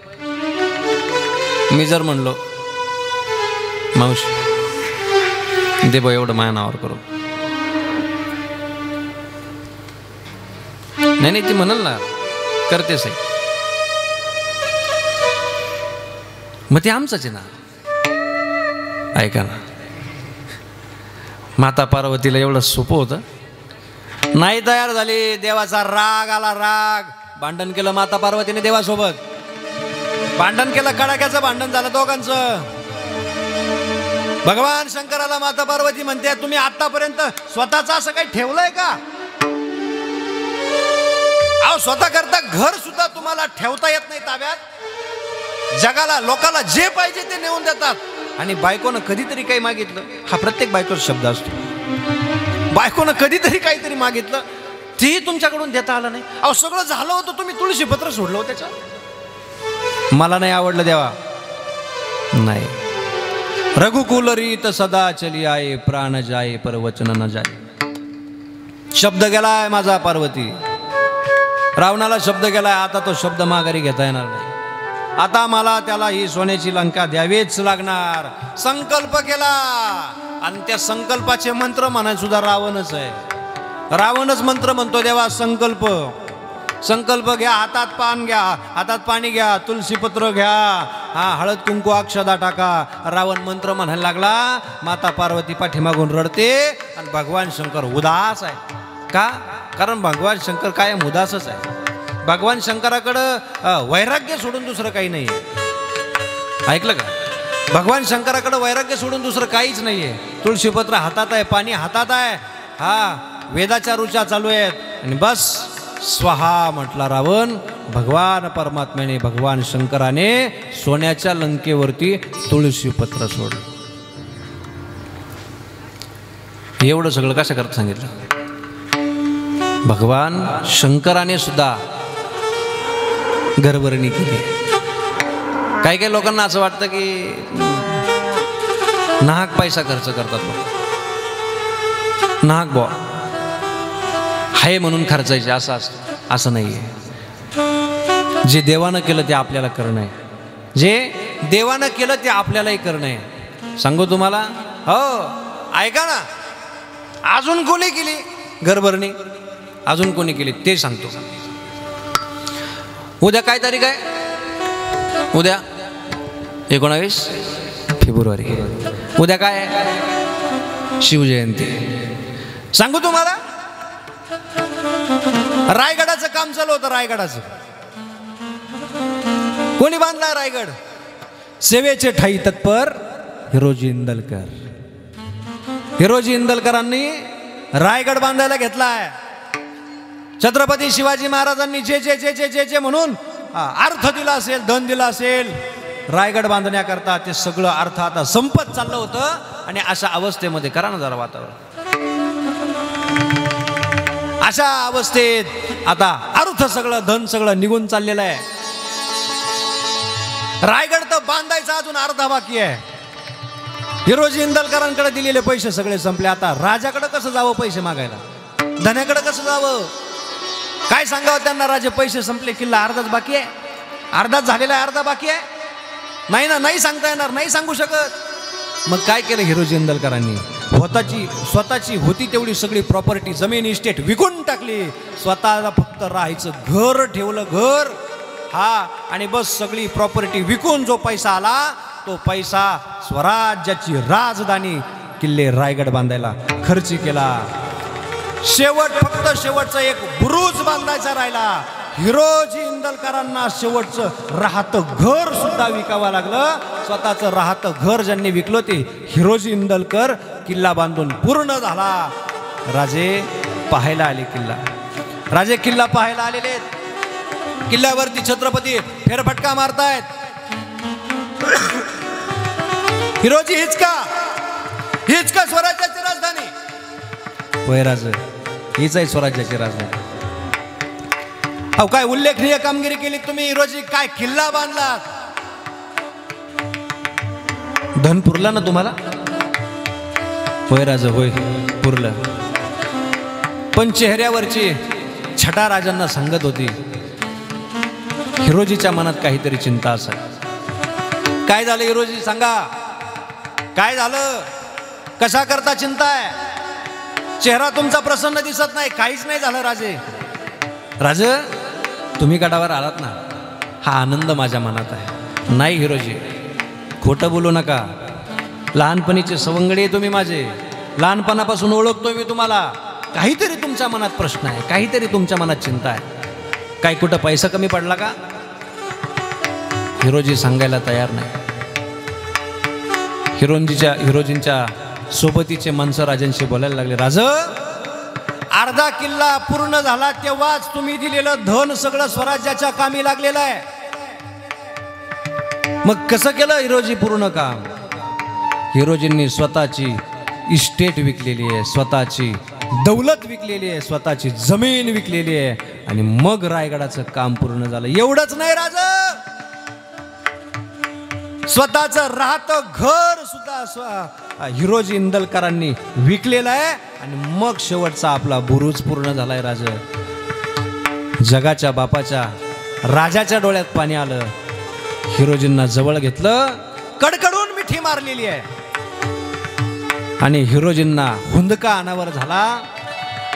मी जर म्हणलो मावशी दे बा एवढं माझ्या नावावर करू, नाही नाही ती म्हणाल ना करतेस आहे, मग ते आमचंच आहे ना. ऐका ना, माता पार्वतीला एवढं सोपं होतं? नाही तयार झाली. देवाचा राग आला, राग. भांडण केलं माता पार्वतीने देवासोबत, भांडण केलं, कडाक्याचं भांडण झालं दोघांचं. भगवान शंकराला माता पार्वती म्हणते, तुम्ही आतापर्यंत स्वतःचं असं काही ठेवलंय का? अहो स्वतः करता घर सुद्धा तुम्हाला ठेवता येत नाही ताब्यात. जगाला, लोकाला जे पाहिजे ते नेऊन देतात. आणि बायकोनं कधीतरी काही मागितलं, हा प्रत्येक बायकोचा शब्द असतो, बायकोनं कधीतरी काहीतरी मागितलं, ती तुमच्याकडून देता आलं नाही. अहो सगळं झालं होतं, तुम्ही तुळशी पत्र सोडलं होतं त्याच्यात. मला नाही आवडलं देवा, नाही. रघुकुल रीत सदा चली आये, प्राण जाये पर वचन न जाये. शब्द गेलाय माझा पार्वती, रावणाला शब्द गेलाय. आता तो शब्द माघारी घेता येणार नाही. आता मला त्याला ही सोन्याची लंका द्यावीच लागणार. संकल्प केला, आणि त्या संकल्पाचे मंत्र म्हणायला सुद्धा रावणच आहे. रावणच मंत्र म्हणतो, देवा संकल्प, संकल्प घ्या, हातात पान घ्या, हातात पाणी घ्या, तुलसीपत्र घ्या, हा हळद कुंकू अक्षदा टाका. रावण मंत्र म्हणायला लागला. माता पार्वती पाठीमागून रडते, आणि भगवान शंकर उदास आहे. का? कारण भगवान शंकर कायम उदासच आहे. भगवान शंकराकडं वैराग्य सोडून दुसरं काही नाही आहे. ऐकलं का? भगवान शंकराकडं वैराग्य सोडून दुसरं काहीच नाही आहे. तुळशीपत्र हातात आहे, पाणी हातात आहे, हा वेदाच्या ऋचा चालू आहेत, आणि बस स्वहा म्हटला रावण. भगवान परमात्म्याने, भगवान शंकराने सोन्याच्या लंकेवरती तुळशीपत्र सोडलं. एवढं सगळं कशा करत सांगितलं? भगवान शंकराने सुद्धा घरभरणी केली. काही काही लोकांना असं वाटतं की नाहक पैसा खर्च करतात, नाहक बॉ हाय म्हणून खर्चायचे, असं असतं. असं नाही आहे. जे देवानं केलं ते आपल्याला करणं आहे, जे देवानं केलं ते आपल्यालाही करणं आहे. सांगू तुम्हाला, हो ऐका ना, अजून कोणी केली घरभरणी? अजून कोणी केली ते सांगतो. उद्या काय तारीख आहे? उद्या 19 फेब्रुवारी. उद्या काय आहे? शिवजयंती. सांगू तुम्हाला, रायगडाचं काम चालू होतं. रायगडाचं कोणी बांधला रायगड? सेवेचे ठाई तत्पर हिरोजी इंदलकर. हिरोजी इंदलकरांनी रायगड बांधायला घेतलाय. छत्रपती शिवाजी महाराजांनी जे जे जे जे जे जे म्हणून अर्थ दिला असेल, धन दिला असेल रायगड बांधण्याकरता, ते सगळं अर्थ आता संपत चाललं होतं. आणि अशा अवस्थेमध्ये करा ना जरा वातावरण, अशा अवस्थेत आता अर्थ सगळं, धन सगळं निघून चाललेलं आहे. रायगड तर बांधायचा अजून अर्धा बाकी आहे. हिरोजी इंदलकरांकडे दिलेले पैसे सगळे संपले. आता राजाकडे कसं जावं पैसे मागायला? धन्याकडे कसं जावं? काय सांगावं त्यांना? राजे पैसे संपले, किल्ला अर्धाच बाकी आहे, अर्धाच झालेला आहे, अर्धा बाकी आहे. नाही ना, नाही सांगता येणार, नाही सांगू शकत. मग काय केलं हिरोजी इंदलकरांनी? स्वतःची होती तेवढी सगळी प्रॉपर्टी, जमीन इस्टेट विकून टाकली. स्वतःला फक्त राहायचं घर ठेवलं, घर, हा, आणि बस सगळी प्रॉपर्टी विकून जो पैसा आला तो पैसा स्वराज्याची राजधानी किल्ले रायगड बांधायला खर्च केला. फक्त शेवटचा एक बुरुज बांधायचा राहिला. हिरोजी इंदलकरांना शेवटचं राहतं घर सुद्धा विकावं लागलं. स्वतःचं राहतं घर ज्यांनी विकलं ते हिरोजी इंदलकर. किल्ला बांधून पूर्ण झाला. राजे पाहायला आले किल्ला. राजे किल्ला पाहायला आलेले आहेत. किल्ल्यावरती छत्रपती फेरफटका मारतायत. हिरोजी हीच का स्वराज्याची राजधानी? होय राज, हीच आहे स्वराज्याची राजधानी. अहो काय उल्लेखनीय कामगिरी केली तुम्ही हिरोजी. काय किल्ला बांधला. धन पुरला ना तुम्हाला? होय राज, होय पुरलं. पण चेहऱ्यावरची छटा राजांना सांगत होती. हिरोजीच्या मनात काहीतरी चिंता असेल. काय झालं हिरोजी सांगा, काय झालं? कशा करता चिंता आहे? चेहरा तुमचा प्रसन्न दिसत नाही. काहीच नाही झालं राजे. राज, तुम्ही गडावर आलात ना, हा आनंद माझ्या मनात आहे. नाही हिरोजी, खोटं बोलू नका. लहानपणीचे सवंगडी आहे तुम्ही माझे. लहानपणापासून ओळखतोय मी तुम्हाला. काहीतरी तुमच्या मनात प्रश्न आहे, काहीतरी तुमच्या मनात चिंता आहे. काही कुठं पैसा कमी पडला का? हिरोजी सांगायला तयार नाही. हिरोजींच्या सोबतीचे माणसं राजांशी बोलायला लागले. राज, अर्धा किल्ला पूर्ण झाला तेव्हाच तुम्ही दिलेलं धन सगळं स्वराज्याच्या कामी लागलेलं आहे. मग कसं केलं हिरोजी पूर्ण काम? हिरोजींनी स्वतःची इस्टेट विकलेली आहे, स्वतःची दौलत विकलेली आहे, स्वतःची जमीन विकलेली आहे आणि मग रायगडाचं काम पूर्ण झालं. एवढंच नाही राज, स्वतःचं राहतं घर सुद्धा हिरोजी इंदलकरांनी विकलेलं आहे आणि मग शेवटचा आपला बुरुज पूर्ण झालाय. राज, जगाच्या बापाच्या राजाच्या डोळ्यात पाणी आलं. हिरोजींना जवळ घेतलं, कडकडून मिठी मारलेली आहे आणि हिरोजींना हुंदका अनावर झाला.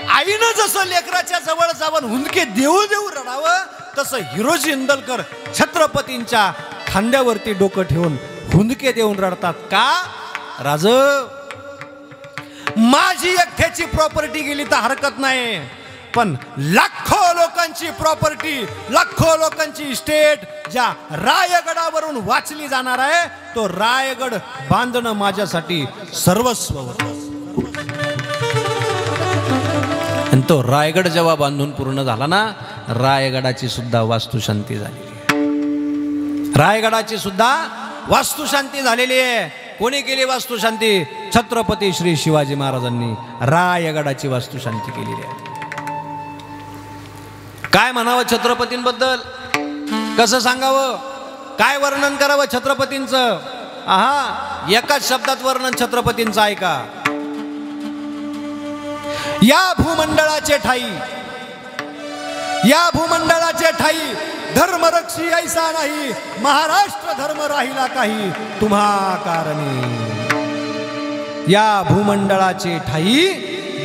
आईनं जसं लेकराच्या जवळ जाऊन हुंदके देऊ देऊ रडावं, तसं हिरोजी इंदलकर छत्रपतींच्या खांद्यावरती डोकं ठेवून हुंदके देऊन रडतात. का? राज, माझी एकट्याची प्रॉपर्टी गेली तर हरकत नाही, पण लाखो लोकांची प्रॉपर्टी, लाखो लोकांची इस्टेट ज्या रायगडावरून वाचली जाणार आहे, तो रायगड बांधणं माझ्यासाठी सर्वस्व होतं. आणि तो रायगड जेव्हा बांधून पूर्ण झाला ना, रायगडाची सुद्धा वास्तुशांती झाली. रायगडाची सुद्धा वास्तुशांती झालेली आहे. कोणी केली वास्तुशांती? छत्रपती श्री शिवाजी महाराजांनी रायगडाची वास्तुशांती केलेली आहे. काय म्हणावं छत्रपतींबद्दल? कसं सांगावं? काय वर्णन करावं छत्रपतींचं? आहा, एकाच शब्दात वर्णन छत्रपतींचं ऐका. या भूमंडळाचे ठाई धर्मरक्षी ऐसा नाही, महाराष्ट्र धर्म राहिला काही तुम्हा कारणी. या भूमंडळाचे ठाई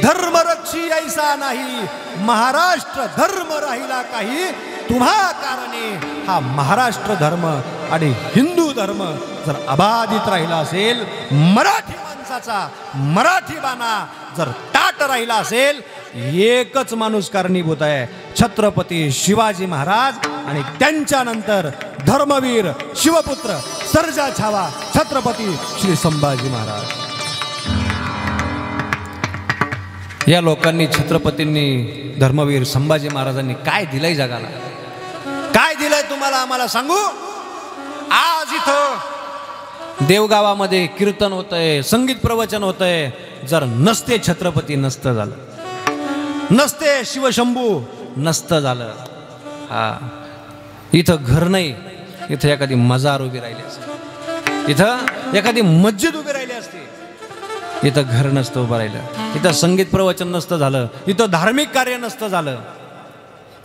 धर्मरक्षी ऐसा नाही, महाराष्ट्र धर्म राहिला काही तुम्हा कारणे. हा महाराष्ट्र धर्म आणि हिंदू धर्म जर अबाधित राहिला असेल, मराठी माणसाचा मराठी बाणा जर ताट राहिला असेल, एकच माणूस कारणीभूत आहे, छत्रपती शिवाजी महाराज आणि त्यांच्यानंतर धर्मवीर शिवपुत्र सर्जा छावा छत्रपती श्री संभाजी महाराज. या लोकांनी, छत्रपतींनी, धर्मवीर संभाजी महाराजांनी काय दिलंय जगाला? काय दिलंय तुम्हाला आम्हाला सांगू? आज इथं देवगावामध्ये कीर्तन होतंय, संगीत प्रवचन होतंय. जर नसते छत्रपती, नसतं झालं. नसते शिवशंभू, नसतं झालं. हा, इथं घर नाही, इथं एखादी मजार उभी राहिली असते, इथं एखादी मस्जिद उभी राहिली असते. इथं घर नसतं उभं राहिलं, इथं संगीत प्रवचन नसतं झालं, इथं धार्मिक कार्य नसतं झालं.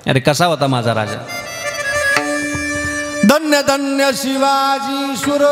अरे कसा होता माझा राजा? धन्य धन्य शिवाजी शुर.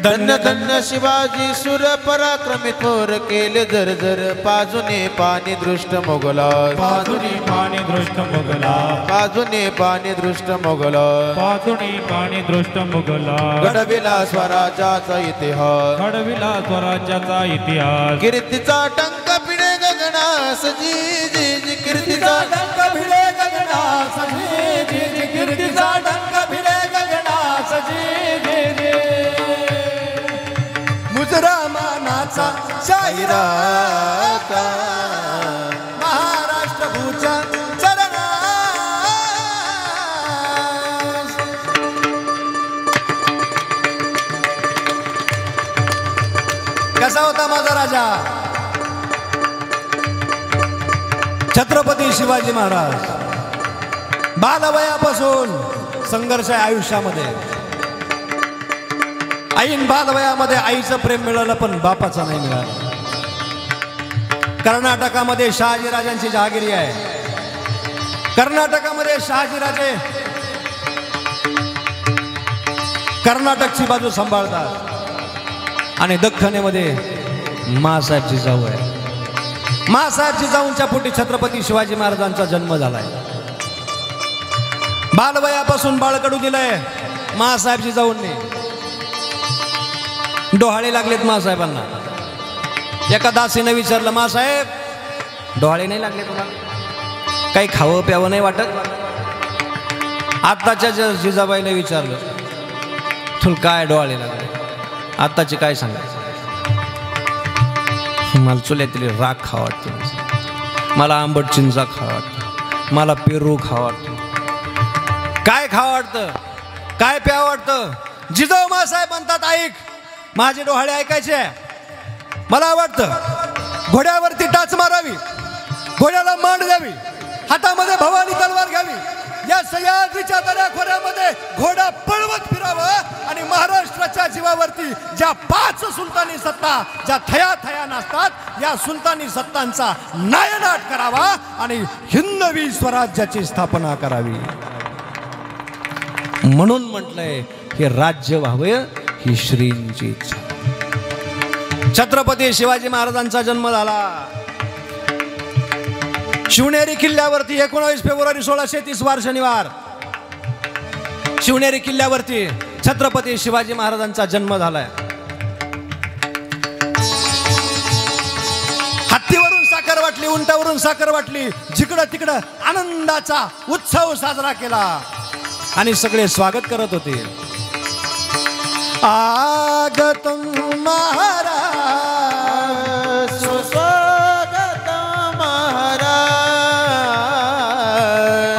धन्य धन्य शिवाजी सुर पराक्रमी थोर केले जर जर पाजुने पाणी दृष्ट मोगला पाजुनी पाणी दृष्ट मुगला पाजुने पाणी दृष्ट मोगला पाजुनी पाणी दृष्ट मुगला घडविला स्वराज्याचा इतिहास घडविला स्वराज्याचा इतिहास कीर्तीचा टंक पिणे गगनास जी जी जी कीर्तीचा डंक भिडे गगनास जी जी जी कीर्तीचा डंक भिडे गगनास जी जी जी मुजरा मानाचा शाहिराचा महाराष्ट्र भूचा चरणा कसा होता माझा राजा छत्रपती शिवाजी महाराज बालवयापासून संघर्ष आहे आयुष्यामध्ये आईन बालवयामध्ये आईचं प्रेम मिळालं पण बापाचं नाही मिळालं कर्नाटकामध्ये शहाजीराजांची जहागिरी आहे कर्नाटकामध्ये शहाजीराजे कर्नाटकची बाजू सांभाळतात आणि दख्खनेमध्ये मासाहेबची जाऊ आहे मासाहेबची जाऊंच्या पोटी छत्रपती शिवाजी महाराजांचा जन्म झालाय बालवयापासून बाळकडू दिलंय मासाहेबची जाऊंनी डोहाळे लागलेत मासाहेबांना एका दासीनं विचारलं मासाहेब डोहाळे नाही लागले तुम्हाला काही खावं प्यावं नाही वाटत आत्ताच्या जिजाबाईने विचारलं तुला काय डोहाळे लागले आत्ताची काय सांगायचं मला चुल्यातली राख खावं वाटते मला आंबट चिंचा खावं वाटतं मला पेरू खावं वाटतं काय खावं वाटतं काय प्यावं वाटतं जिजाऊ मासाहेब म्हणतात ऐक माझे डोहाळे ऐकायचे मला वाटतं घोड्यावरती टाच मारावी घोड्याला मांड द्यावी हातामध्ये भवानी तलवार घ्यावी या सह्याद्रीच्या दऱ्याखोऱ्यामध्ये घोडा पळवत फिरावं आणि महाराष्ट्राच्या जीवावरती ज्या 5 सुलतानी सत्ता ज्या थया थया नसतात या सुलतानी सत्तांचा नायनाट करावा आणि हिंदवी स्वराज्याची स्थापना करावी म्हणून म्हटलंय हे राज्य व्हावं ही श्रींची इच्छा छत्रपती शिवाजी महाराजांचा जन्म झाला शिवनेरी किल्ल्यावरती 19 फेब्रुवारी 1630 वार शनिवार शिवनेरी किल्ल्यावरती छत्रपती शिवाजी महाराजांचा जन्म झालाय हत्तीवरून साखर वाटली उंटावरून साखर वाटली जिकडं तिकडं आनंदाचा उत्सव साजरा केला आणि सगळे स्वागत करत होते आगतम महाराज सुस्वागत महाराज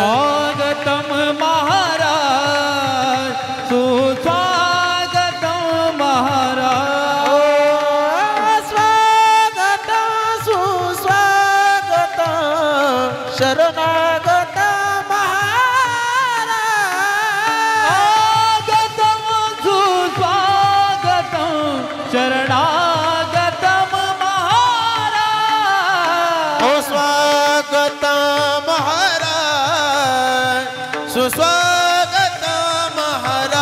आगतम महाराज सुस्वागत महाराज स्वागत सुस्वागत शरणागत शरणागतम महाराज ओ स्वागत महाराज सुस्वागत महाराज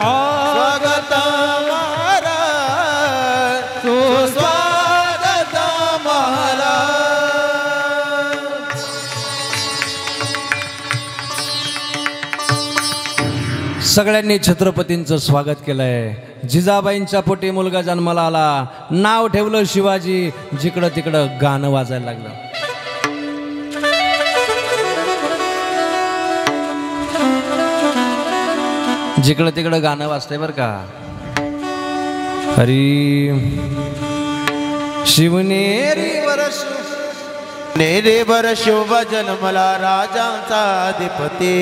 स्वागत महाराज सुस्वागत महाराज सगळ्यांनी छत्रपतींचं स्वागत केलंय जिजाबाईंच्या पोटी मुलगा जन्माला आला नाव ठेवलं शिवाजी जिकडं तिकडं गाणं वाजायला लागलं जिकडं तिकडं गाणं वाजतंय बरं का हरी शिवनेरी वरस नेरेवर शोभ जन्मला राजांचा अधिपती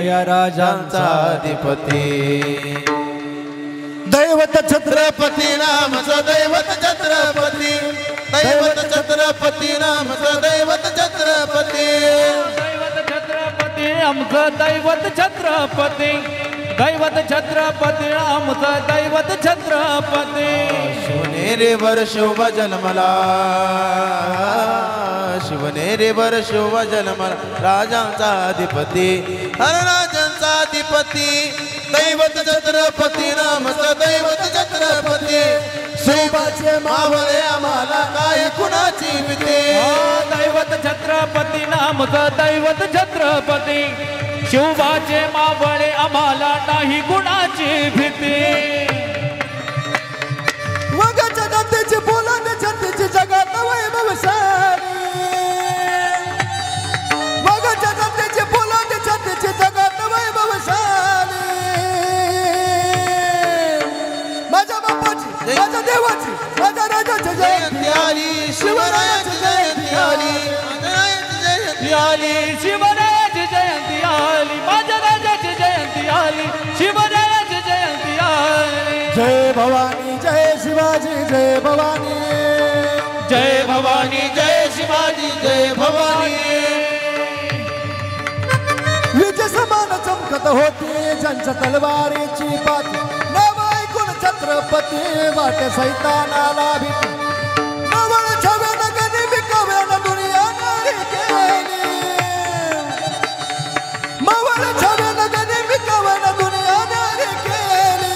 या राजांचा अधिपती दैवत छत्रपती नामचा दैवत छत्रपती दैवत छत्रपती नामचा दैवत छत्रपती दैवत छत्रपती आमचं दैवत छत्रपती दैवत छत्रपती आमचं दैवत छत्रपती शिवनेरेवर शोभ जन्मला शिवनेरेवर शोभ जन्मला राजांचा अधिपती हर राजांचा अधिपती दैवत छत्रपती नामचं दैवत छत्रपती शिवबाचे मावळे आम्हाला काय कुणाची भीती दैवत छत्रपती नामचं दैवत छत्रपती शिवबाचे मावळे आम्हाला नाही कुणाची भीती वगाच्या जातीची बोलाने छातीची जगात वैभवशाली वगाच्या जातीची बोलाने छातीची जगात वैभवशाली माझ्या बापाची माझ्या देवाची माझ्या राजाची जयंती आली शिवरायाची जयंती आली शिवरायाची जयंती आली माझ्या राजाची जयंती आली शिवरायाची जयंती आली जय भवानी जय शिवाजी जय भवानी जय भवानी जय शिवाजी जय भवानी विज समान चमकत होती ज्यांच्या तलवारीची पाती नाव ऐकून छत्रपती वाट सैतानाला भीती नवळ छव्यान गणी विकव्यान दुनिया नारी केली मवळ छव्यान गणी विकव्यान दुनिया नारी केली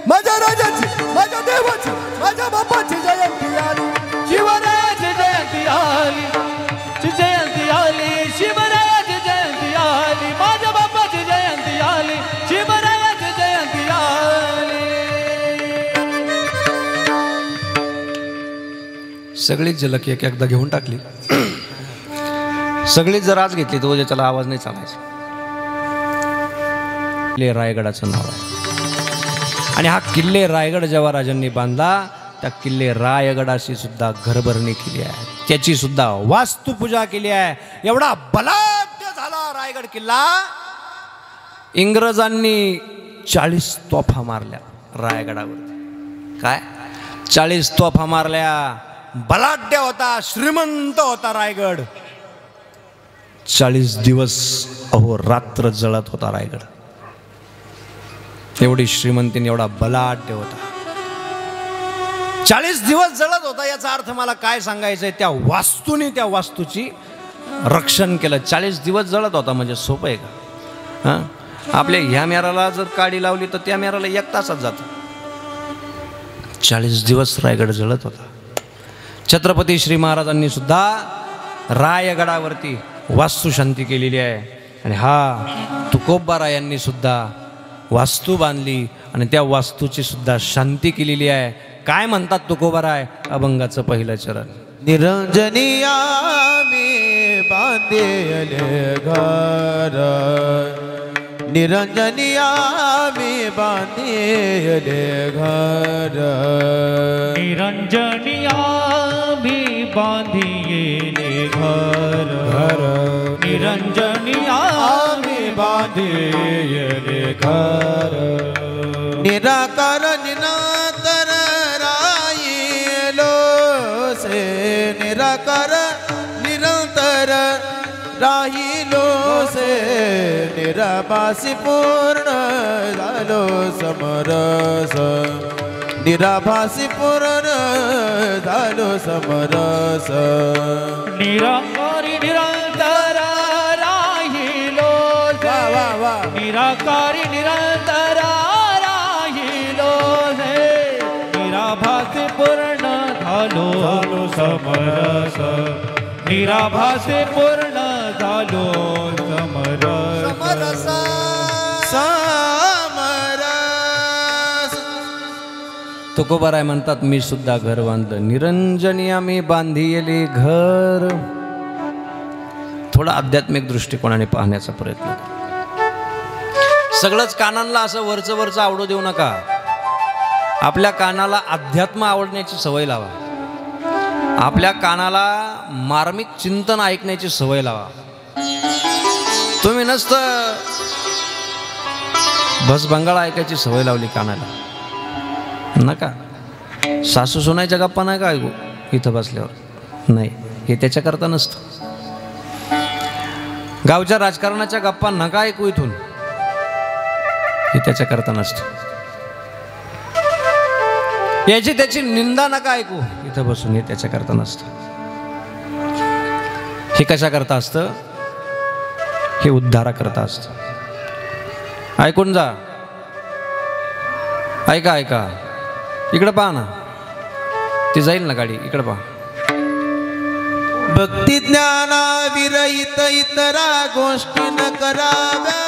माझ्या राजाची माझ्या देवाची माझ्या बापाची जयंती आली शिवरायाची जयंती आली जयंती आली शिवरायाची जयंती आली माझ्या बापाची जयंती आली शिवरायाची जयंती आली सगळीच झलक एक एकदा घेऊन टाकली सगळीच जर आज घेतली तर उद्याच्याला आवाज नाही चालायचा किल्ले रायगडाचं नाव आहे आणि हा किल्ले रायगड जेव्हा राजांनी बांधला त्या किल्ले रायगडाशी सुद्धा घरभरणी केली आहे त्याची सुद्धा वास्तुपूजा केली आहे एवढा बलाढ्य झाला रायगड किल्ला इंग्रजांनी 40 तोफा मारल्या रायगडावर काय 40 तोफा मारल्या बलाढ्य होता श्रीमंत होता रायगड 40 दिवस अहो रात्र जळत होता रायगड एवढी श्रीमंतीने एवढा बलाढ्य होता 40 दिवस जळत होता याचा अर्थ मला काय सांगायचंय त्या वास्तूने त्या वास्तूची रक्षण केलं 40 दिवस जळत होता म्हणजे सोपं आहे का हां आपल्या ह्या मेराला जर काडी लावली तर त्या मेराला 1 तासात जातं 40 दिवस रायगड जळत होता छत्रपती श्री महाराजांनी सुद्धा रायगडावरती वास्तुशांती केलेली आहे आणि हा तुकोबारायांनी सुद्धा वास्तू बांधली आणि त्या वास्तूची सुद्धा शांती केलेली आहे काय म्हणतात तुकोबाराय अभंगाचं पहिलं चरण निरंजनिया मी बांधेले घर निरंजनिया मी बांधेले घर निरंजनिया मी बांधिले घर निरंजनिया मी बांधिले घर निराकार निनातर राहिलो से निराकार निरंतर राहिलो से निराभासी पूर्ण झालो समरस निराभासी पूर्ण झालो समरस निराकारी निरंतर राहिलो वा वा वा निराकारी निरंतर राहिलो हे निराभासी पूर्ण झालो समरस निराभासी पूर्ण झालो समरस समरस तुकोबाराय म्हणतात मी सुद्धा घर बांधलं निरंजनिया मी बांधिले घर थोडा आध्यात्मिक दृष्टिकोनाने पाहण्याचा प्रयत्न करा सगळंच कानांना असं वरचं वरचं आवडू देऊ नका आपल्या कानाला अध्यात्म आवडण्याची सवय लावा आपल्या कानाला मार्मिक चिंतन ऐकण्याची सवय लावा तुम्ही नसतं भसभंगाळ ऐकायची सवय लावली कानाला नका सासू सुनायच्या गप्पा नाही का ऐकू इथं बसल्यावर नाही हे त्याच्याकरता नसतं गावच्या राजकारणाच्या गप्पा नका ऐकू इथून हे त्याच्याकरता नसतं याची त्याची निंदा नका ऐकू इथं बसून हे त्याच्याकरता नसतं हे कशाकरता असतं हे उद्धाराकरता असतं. ऐकून जा, ऐका ऐका. इकडं पहा ना, ती जाईल ना गाडी, इकडं पहा. भक्ती ज्ञाना विरहित इतरा गोष्टी न कराव्या,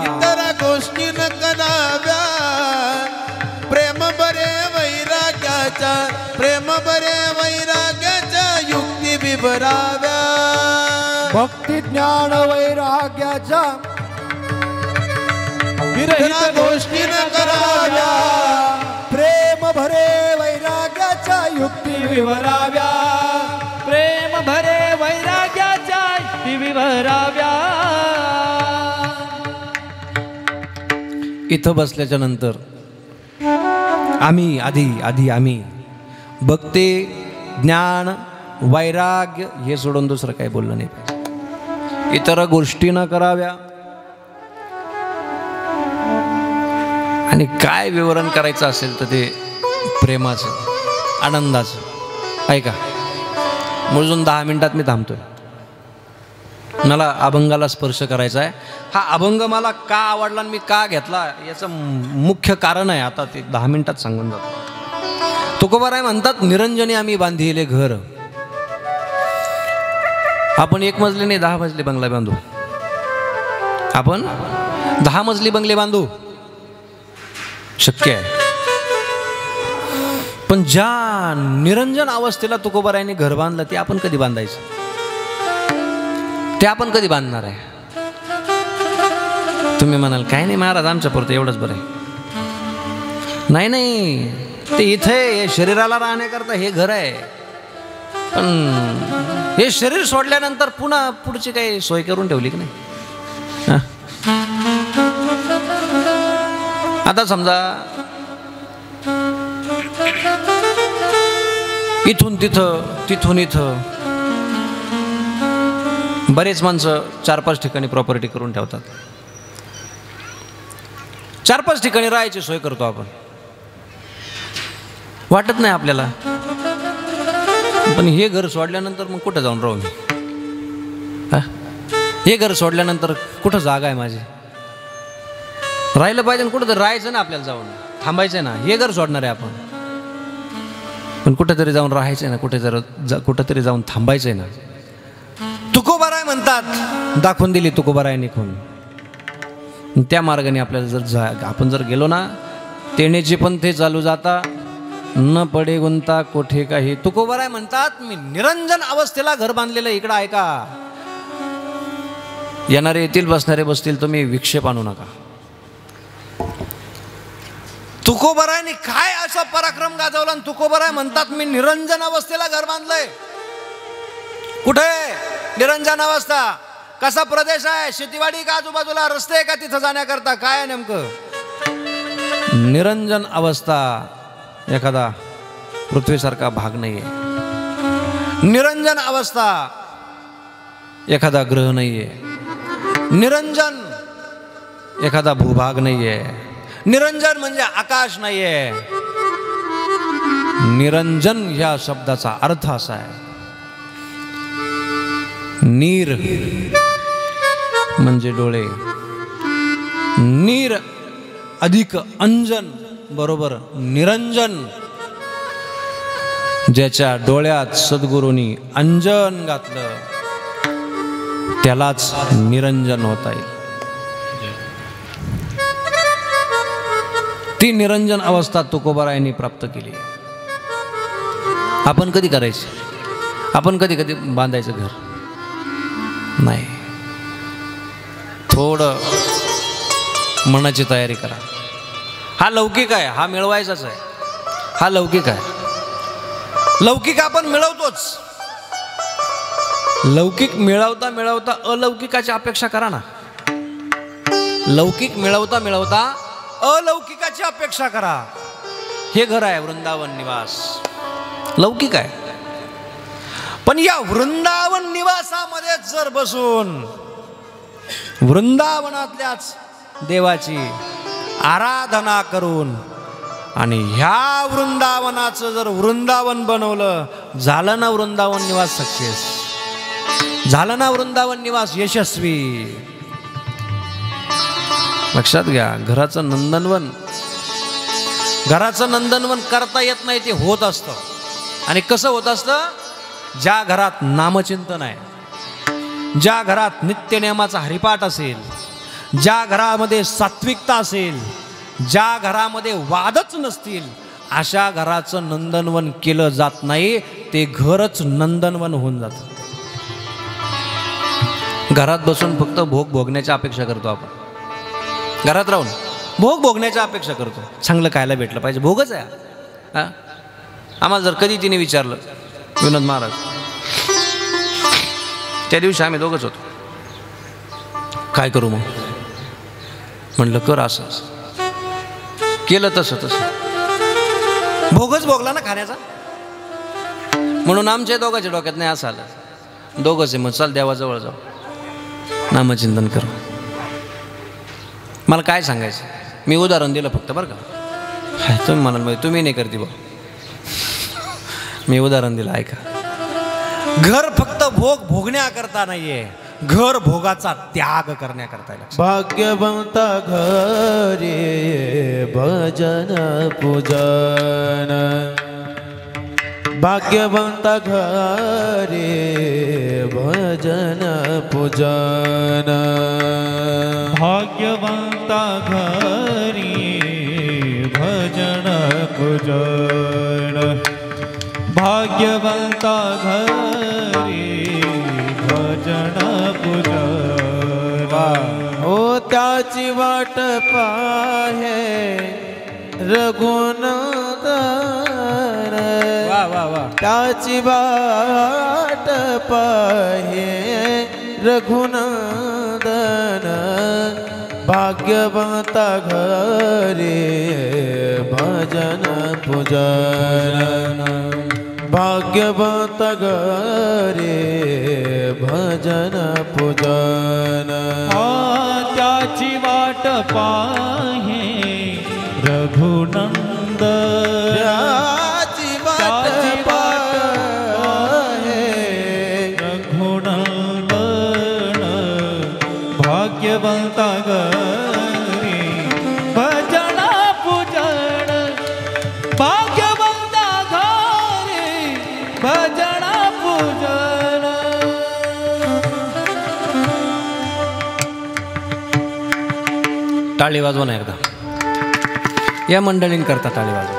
इतरा गोष्टी न कराव्या. प्रेम बरे वैराग्याच्या, प्रेम बरे वैराग्याच्या युक्ती विभराव्या. भक्ती ज्ञान वैराग्याच्या विरहित गोष्टी न कराव्या. प्रेम भरे वैराग्याच्या युक्ती विवराव्या. प्रेम भरे वैराग्याच्या युक्ती विवराव्या. इथं बसल्याच्या नंतर आम्ही आम्ही भक्ती ज्ञान वैराग्य हे सोडून दुसरं काही बोललं नाही पाहिजे. इतर गोष्टी न कराव्या. आणि काय विवरण करायचं असेल तर ते प्रेमाचं, आनंदाचं. ऐका, मोजून 10 मिनिटात मी थांबतोय. मला अभंगाला स्पर्श करायचा आहे. हा अभंग मला का आवडला आणि मी का घेतला याचं मुख्य कारण आहे, आता ते 10 मिनिटात सांगून जातो. तुकोबाराय म्हणतात, निरंजनी आम्ही बांधिले घर. आपण 1 मजली नाही 10 मजली बंगला बांधू. आपण 10 मजली बंगले बांधू, शक्य आहे. पण ज्या निरंजन अवस्थेला तुकोबारायांनी घर बांधलं ते आपण कधी बांधायचं, ते आपण कधी बांधणार आहे? तुम्ही म्हणाल काय नाही महाराज, आमच्या पुरतं एवढंच बरं आहे. नाही नाही, ते इथे शरीराला राहण्याकरता हे घर आहे. पण हे शरीर सोडल्यानंतर पुन्हा पुढची काही सोय करून ठेवली की नाही? आता समजा इथून तिथं, तिथून इथं बरेच माणसं 4-5 ठिकाणी प्रॉपर्टी करून ठेवतात. 4-5 ठिकाणी राहायची सोय करतो आपण, वाटत नाही आपल्याला. पण हे घर सोडल्यानंतर मग कुठं जाऊन राहू मी? हे घर सोडल्यानंतर कुठं जागा आहे माझी? राहिलं पाहिजे कुठं तर राहायचं ना, आपल्याला जाऊन थांबायचं ना. हे घर सोडणार आहे आपण, पण कुठेतरी जाऊन राहायचंय ना, कुठेतरी जाऊन थांबायचंय ना. तुकोबाराय म्हणतात, दाखवून दिली तुकोबारायांनी खून. त्या मार्गाने आपल्याला आपण जर गेलो ना, तेनेचे पण ते चालू जाता, न पडे गुंता कोठे काही. तुकोबाराय म्हणतात, मी निरंजन अवस्थेला घर बांधलेलं. इकडं ऐका, येणारे येतील, बसणारे बसतील, तुम्ही विक्षेप आणू नका. तुकोबारायने काय असा पराक्रम गाजवला, आणि तुकोबाराय म्हणतात, मी निरंजन अवस्थेला घर बांधलंय. कुठे निरंजन अवस्था? कसा प्रदेश आहे? शेतीवाडी का आजूबाजूला? रस्ते आहे का तिथं जाण्याकरता? काय आहे नेमकं? निरंजन अवस्था एखादा पृथ्वीसारखा भाग नाहीये. निरंजन अवस्था एखादा ग्रह नाहीये. निरंजन एखादा भूभाग नाहीये. निरंजन म्हणजे आकाश नाहीये. निरंजन ह्या शब्दाचा अर्थ असा आहे, नीर म्हणजे डोळे. नीर अधिक अंजन बरोबर निरंजन. ज्याच्या डोळ्यात सद्गुरूंनी अंजन घातलं त्यालाच निरंजन होता येईल. ती निरंजन अवस्था तुकोबारायांनी प्राप्त केली. आपण कधी करायची? आपण कधी कधी बांधायचं घर नाही. थोडं मनाची तयारी करा. हा लौकिक आहे, हा मिळवायचाच आहे. हा लौकिक आहे. लौकिक आपण मिळवतोच. लौकिक मिळवता मिळवता अलौकिकाची अपेक्षा करा ना. लौकिक मिळवता मिळवता अलौकिकाची अपेक्षा करा. हे घर आहे वृंदावन निवास, लौकिक आहे. पण या वृंदावन निवासामध्ये जर बसून वृंदावनातल्याच देवाची आराधना करून आणि ह्या वृंदावनाचं जर वृंदावन बनवलं, झालं ना वृंदावन निवास सक्सेस, झालं ना वृंदावन निवास यशस्वी. लक्षात घ्या, घराचं नंदनवन करता येत नाही, ते होत असतं. आणि कसं होत असतं? ज्या घरात नामचिंतन आहे, ज्या घरात नित्यनियमाचा हरिपाठ असेल, ज्या घरामध्ये सात्विकता असेल, ज्या घरामध्ये वादच नसतील, अशा घराचं नंदनवन केलं जात नाही, ते घरच नंदनवन होऊन जातं. घरात बसून फक्त भोग भोगण्याची अपेक्षा करतो आपण. घरात राहून भोग भोगण्याची अपेक्षा करतो. चांगलं खायला भेटलं पाहिजे, भोगच आहे हा. आम्हाला जर कधी तिने विचारलं, विनोद महाराज, त्या दिवशी आम्ही दोघंच होतो, काय करू मग? म्हणलं कर असं असं. केलं तसं तसं, भोगच भोगला ना खाण्याचा. म्हणून आमच्या दोघांच्या डोक्यात नाही असं आलं, दोघंच आहे मग चल देवाजवळ जाऊ, नामचिंतन करू. मला काय सांगायचं, मी उदाहरण दिलं फक्त बरं का. तुम्ही म्हणाल तुम्ही नाही करते बा, मी उदाहरण दिलं ऐका. घर फक्त भोग भोगण्याकरता नाहीये, घर भोगाचा त्याग करण्याकरता. भाग्यवंता घरी भजन पूजन, भाग्यवंता घरी भजन पूजन, भाग्यवंता घरी भजन पूजन, भाग्यवंता घरी भजन पूजन. ओ त्याची वाट पाहे रघुनंदन, त्याची वाट पाहे रघुनंदन, भाग्यवंता घरी भजन पूजन, भाग्यवंता घरी भजन पूजन. त्याची वाट पाहे रघुनंद, त्याची वाट पाहे रघुनंदन, भाग्यवंता घरी भजन पूजन, भाग्यवंता घरी भजन पूजन. टाळी वाजवा ना एकदा, या मंडळींकरता टाळी वाजवा.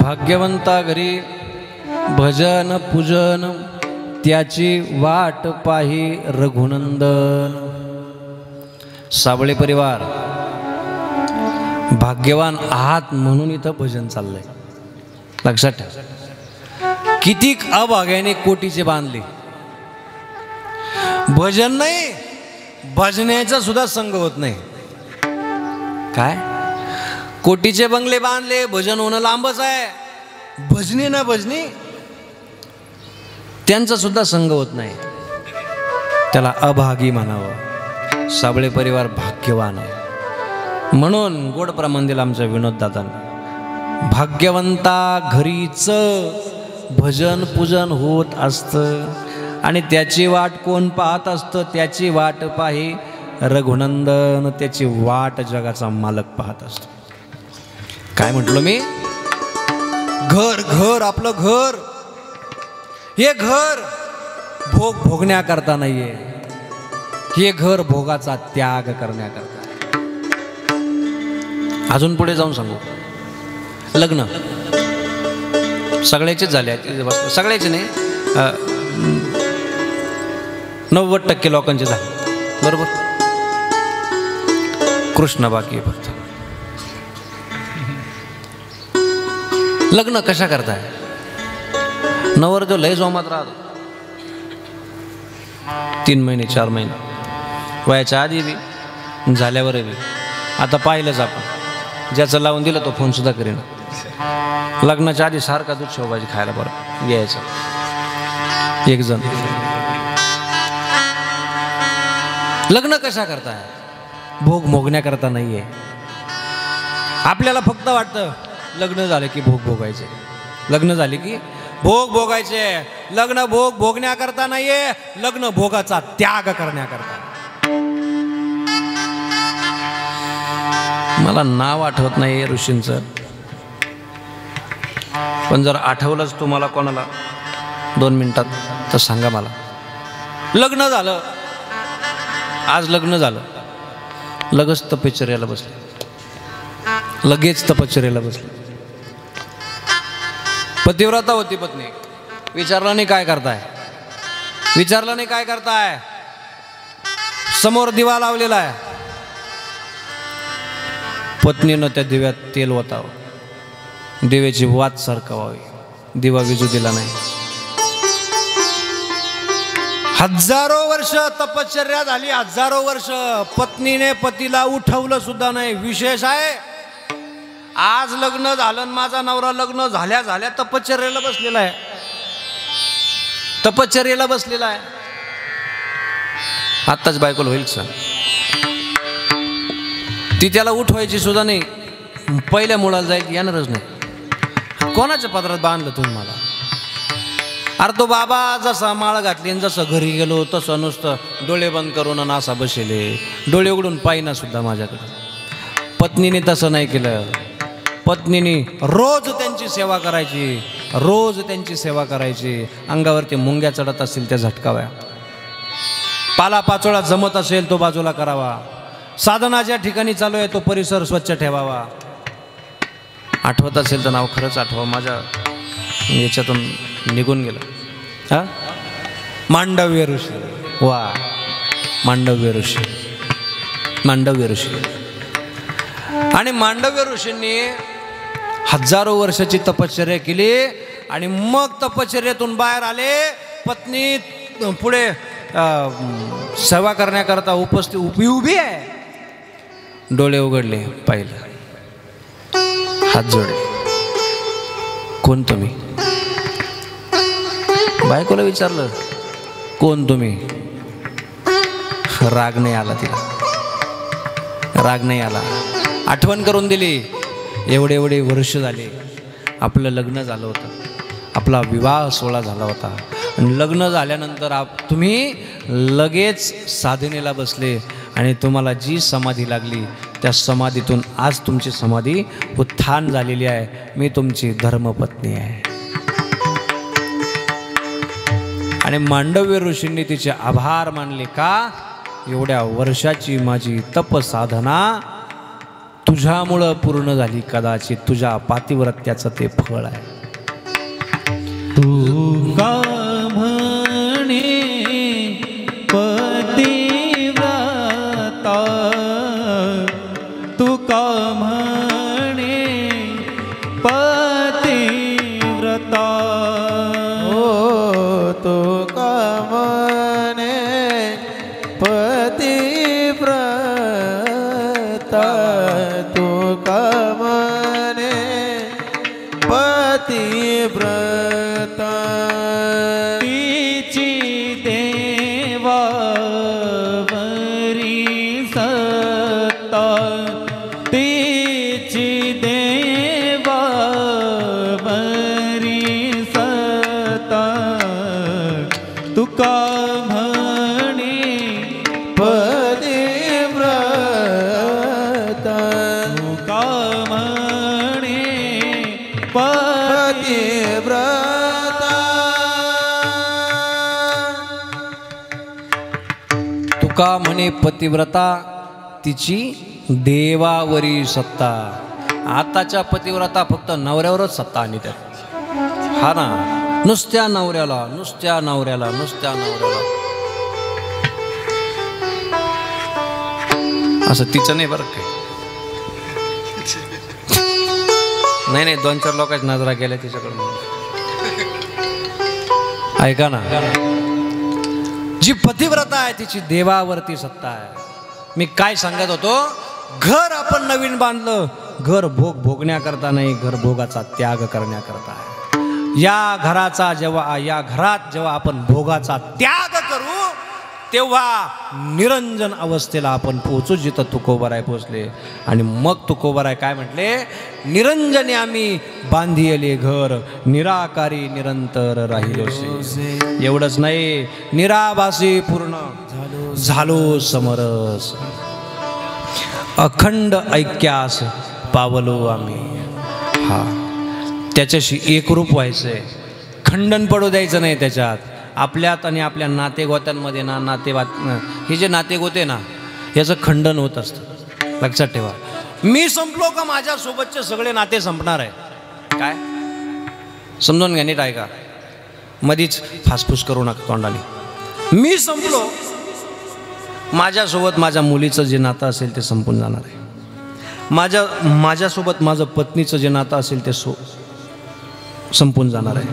भाग्यवंता घरी भजन पूजन, त्याची वाट पाही रघुनंदन. साबळे परिवार भाग्यवान आहात म्हणून इथं भजन चाललंय, लक्षात ठेवा. कितीक अभाग्याने कोटीचे बांधले, भजन नाही भजण्याचा सुद्धा संग होत नाही. काय कोटीचे बंगले बांधले, भजन होणं लांबच आहे. भजनी ना भजनी त्यांचा सुद्धा संग होत नाही, त्याला अभागी म्हणावं. साबळे परिवार भाग्यवान आहे. म्हणून गोड प्रमाण दिलं आमच्या विनोद दादांना. भाग्यवंता घरीच भजन पूजन होत असतं आणि त्याची वाट कोण पाहत असतं? त्याची वाट पाही रघुनंदन, त्याची वाट जगाचा मालक पाहत असतो. काय म्हटलो मी? घर घर आपलं घर, हे घर भोग भोगण्याकरता नाहीये, हे घर भोगाचा त्याग करण्याकरता. अजून पुढे जाऊन सांगू. लग्न सगळ्याचेच झाले आहेत, सगळ्याचे नाही, 90% लोकांचे झाले बरोबर. कृष्ण बाकी फक्त. लग्न कशा करताय? नवरदेव लय जोमात राहतो, 3 महिने 4 महिने, वयाच्या आधी बी झाल्यावर बी. आता पाहिलंच आपण, ज्याचं लावून दिलं तो फोन सुद्धा करेन. लग्नाच्या आधी सारखा दूध शेवभाजी खायला बरं यायचं एक जण. लग्न कशा करताय? भोग भोगण्याकरता नाहीये. आपल्याला फक्त वाटतं लग्न झालं की भोग भोगायचे, लग्न झाले की भोग भोगायचे. लग्न भोग भोगण्याकरता नाहीये, लग्न भोगाचा त्याग करण्याकरता. मला नाव आठवत नाही ऋषींचं, पण जर आठवलंच तुम्हाला कोणाला 2 मिनिटात तर सांगा मला. लग्न झालं, आज लग्न झालं, लगेच तपश्चर्याला बसले, लगेच तपश्चर्याला बसले. पतिव्रता होती पत्नी, विचारलं नाही काय करताय, विचारलं नाही काय करताय, समोर दिवा लावलेला आहे. पत्नीनं त्या दिव्यात तेल ओतावं, दिव्याची वात सरकवावी, दिवा विजू दिला नाही. हजारो वर्ष तपश्चर्या झाली, हजारो वर्ष पत्नीने पतीला उठवलं सुद्धा नाही. विशेष आहे, आज लग्न झालं, माझा नवरा लग्न झाल्या झाल्या तपश्चर्याला बसलेला आहे, तपश्चर्याला बसलेला आहे. आत्ताच बायकोला होईल सर, ती त्याला उठवायची सुद्धा नाही, पहिल्या मुलाला जायची येणारच नाही. कोणाच्या पदरात बांधलं तुम्ही मला? अरे तो बाबा जसा माळ घातली आणि जसं घरी गेलो तसं नुसतं डोळे बंद करून असा बसेले, डोळे उघडून पाहिना सुद्धा माझ्याकडे. पत्नीने तसं नाही केलं. पत्नीने रोज त्यांची सेवा करायची, रोज त्यांची सेवा करायची. अंगावरती मुंग्या चढत असतील त्या झटकाव्या, पालापाचोळा जमत असेल तो बाजूला करावा, साधना ज्या ठिकाणी चालू आहे तो परिसर स्वच्छ ठेवावा. आठवत असेल तर नाव खरंच आठवा, माझ्या याच्यातून निघून गेलं. हा, मांडव्य ऋषी. वा, मांडव्य ऋषी, मांडव्य ऋषी. आणि मांडव्य ऋषींनी हजारो वर्षाची तपश्चर्या केली आणि मग तपश्चर्यातून बाहेर आले. पत्नी पुढे सेवा करण्याकरता उभी आहे. डोळे उघडले, पाहिलं, हात जोडले. कोण तुम्ही? बायकोला विचारलं कोण तुम्ही? राग नाही आला तिला, राग नाही आला. आठवण करून दिली, एवढे एवढे वर्ष झाले आपलं लग्न झालं होतं, आपला विवाह सोहळा झाला होता. आणि लग्न झाल्यानंतर तुम्ही लगेच साधनेला बसले आणि तुम्हाला जी समाधी लागली त्या समाधीतून आज तुमची समाधी उत्थान झालेली आहे. मी तुमची धर्मपत्नी आहे. आणि मांडव्य ऋषींनी तिचे आभार मानले. का? एवढ्या वर्षाची माझी तप साधना तुझ्यामुळं पूर्ण झाली, कदाचित तुझ्या पातिव्रत्याचं ते फळ आहे. तू का म्हणे पतिव्रता, तू का म्हणे पतिव्रता, ओ तो का म्हणे पतिव्रता, तो का म्हणे पतिव्रता. तिची देवावरी सत्ता, तिची देवावरी सत्ता, तुका म्हणे पतिव्रता, तुका म्हणे पतिव्रता. तुका म्हणे पतिव्रता, तिची देवावरी सत्ता. आताच्या पतिव्रता फक्त नवऱ्यावरच सत्ता आणि त्यात. हा ना, नुसत्या नवऱ्याला, नुसत्या नवऱ्याला, नुसत्या नवऱ्याला. असं तिचं नाही बरं काय. नाही नाही, 2-4 लोकांच्या नजरा गेल्या तिच्याकडून. ऐका ना, जी पतिव्रता आहे तिची देवावरती सत्ता आहे. मी काय सांगत होतो, घर आपण नवीन बांधलं, घर भोगण्याकरता नाही, घर भोगाचा त्याग करण्याकरता आहे. या घरात जेव्हा आपण भोगाचा त्याग करू तेव्हा निरंजन अवस्थेला आपण पोहोचू, जिथं तुकोबराय पोचले. आणि मग तुकोबराय काय म्हटले, निरंजने आम्ही बांधिले घर, निराकारी निरंतर राहिलोसे. एवढंच नाही, निराभासी पूर्ण झालो समरस. अखंड ऐक्यास पावलो आम्ही. हा, त्याच्याशी एकरूप व्हायचं आहे, खंडन पडू द्यायचं नाही त्याच्यात. आपल्यात आणि आपल्या नातेगोत्यांमध्ये ना हे जे नातेगोते ना, याचं खंडन होत असतं. लक्षात ठेवा, मी संपलो का माझ्यासोबतचे सगळे नाते संपणार आहे. काय समजून घ्या, नीट ऐका, मधीच फासफूस करू नका तोंडाने. मी संपलो, माझ्यासोबत माझ्या मुलीचं जे नातं असेल ते संपून जाणार आहे. माझ्यासोबत माझं पत्नीचं जे नातं असेल ते संपून जाणार आहे.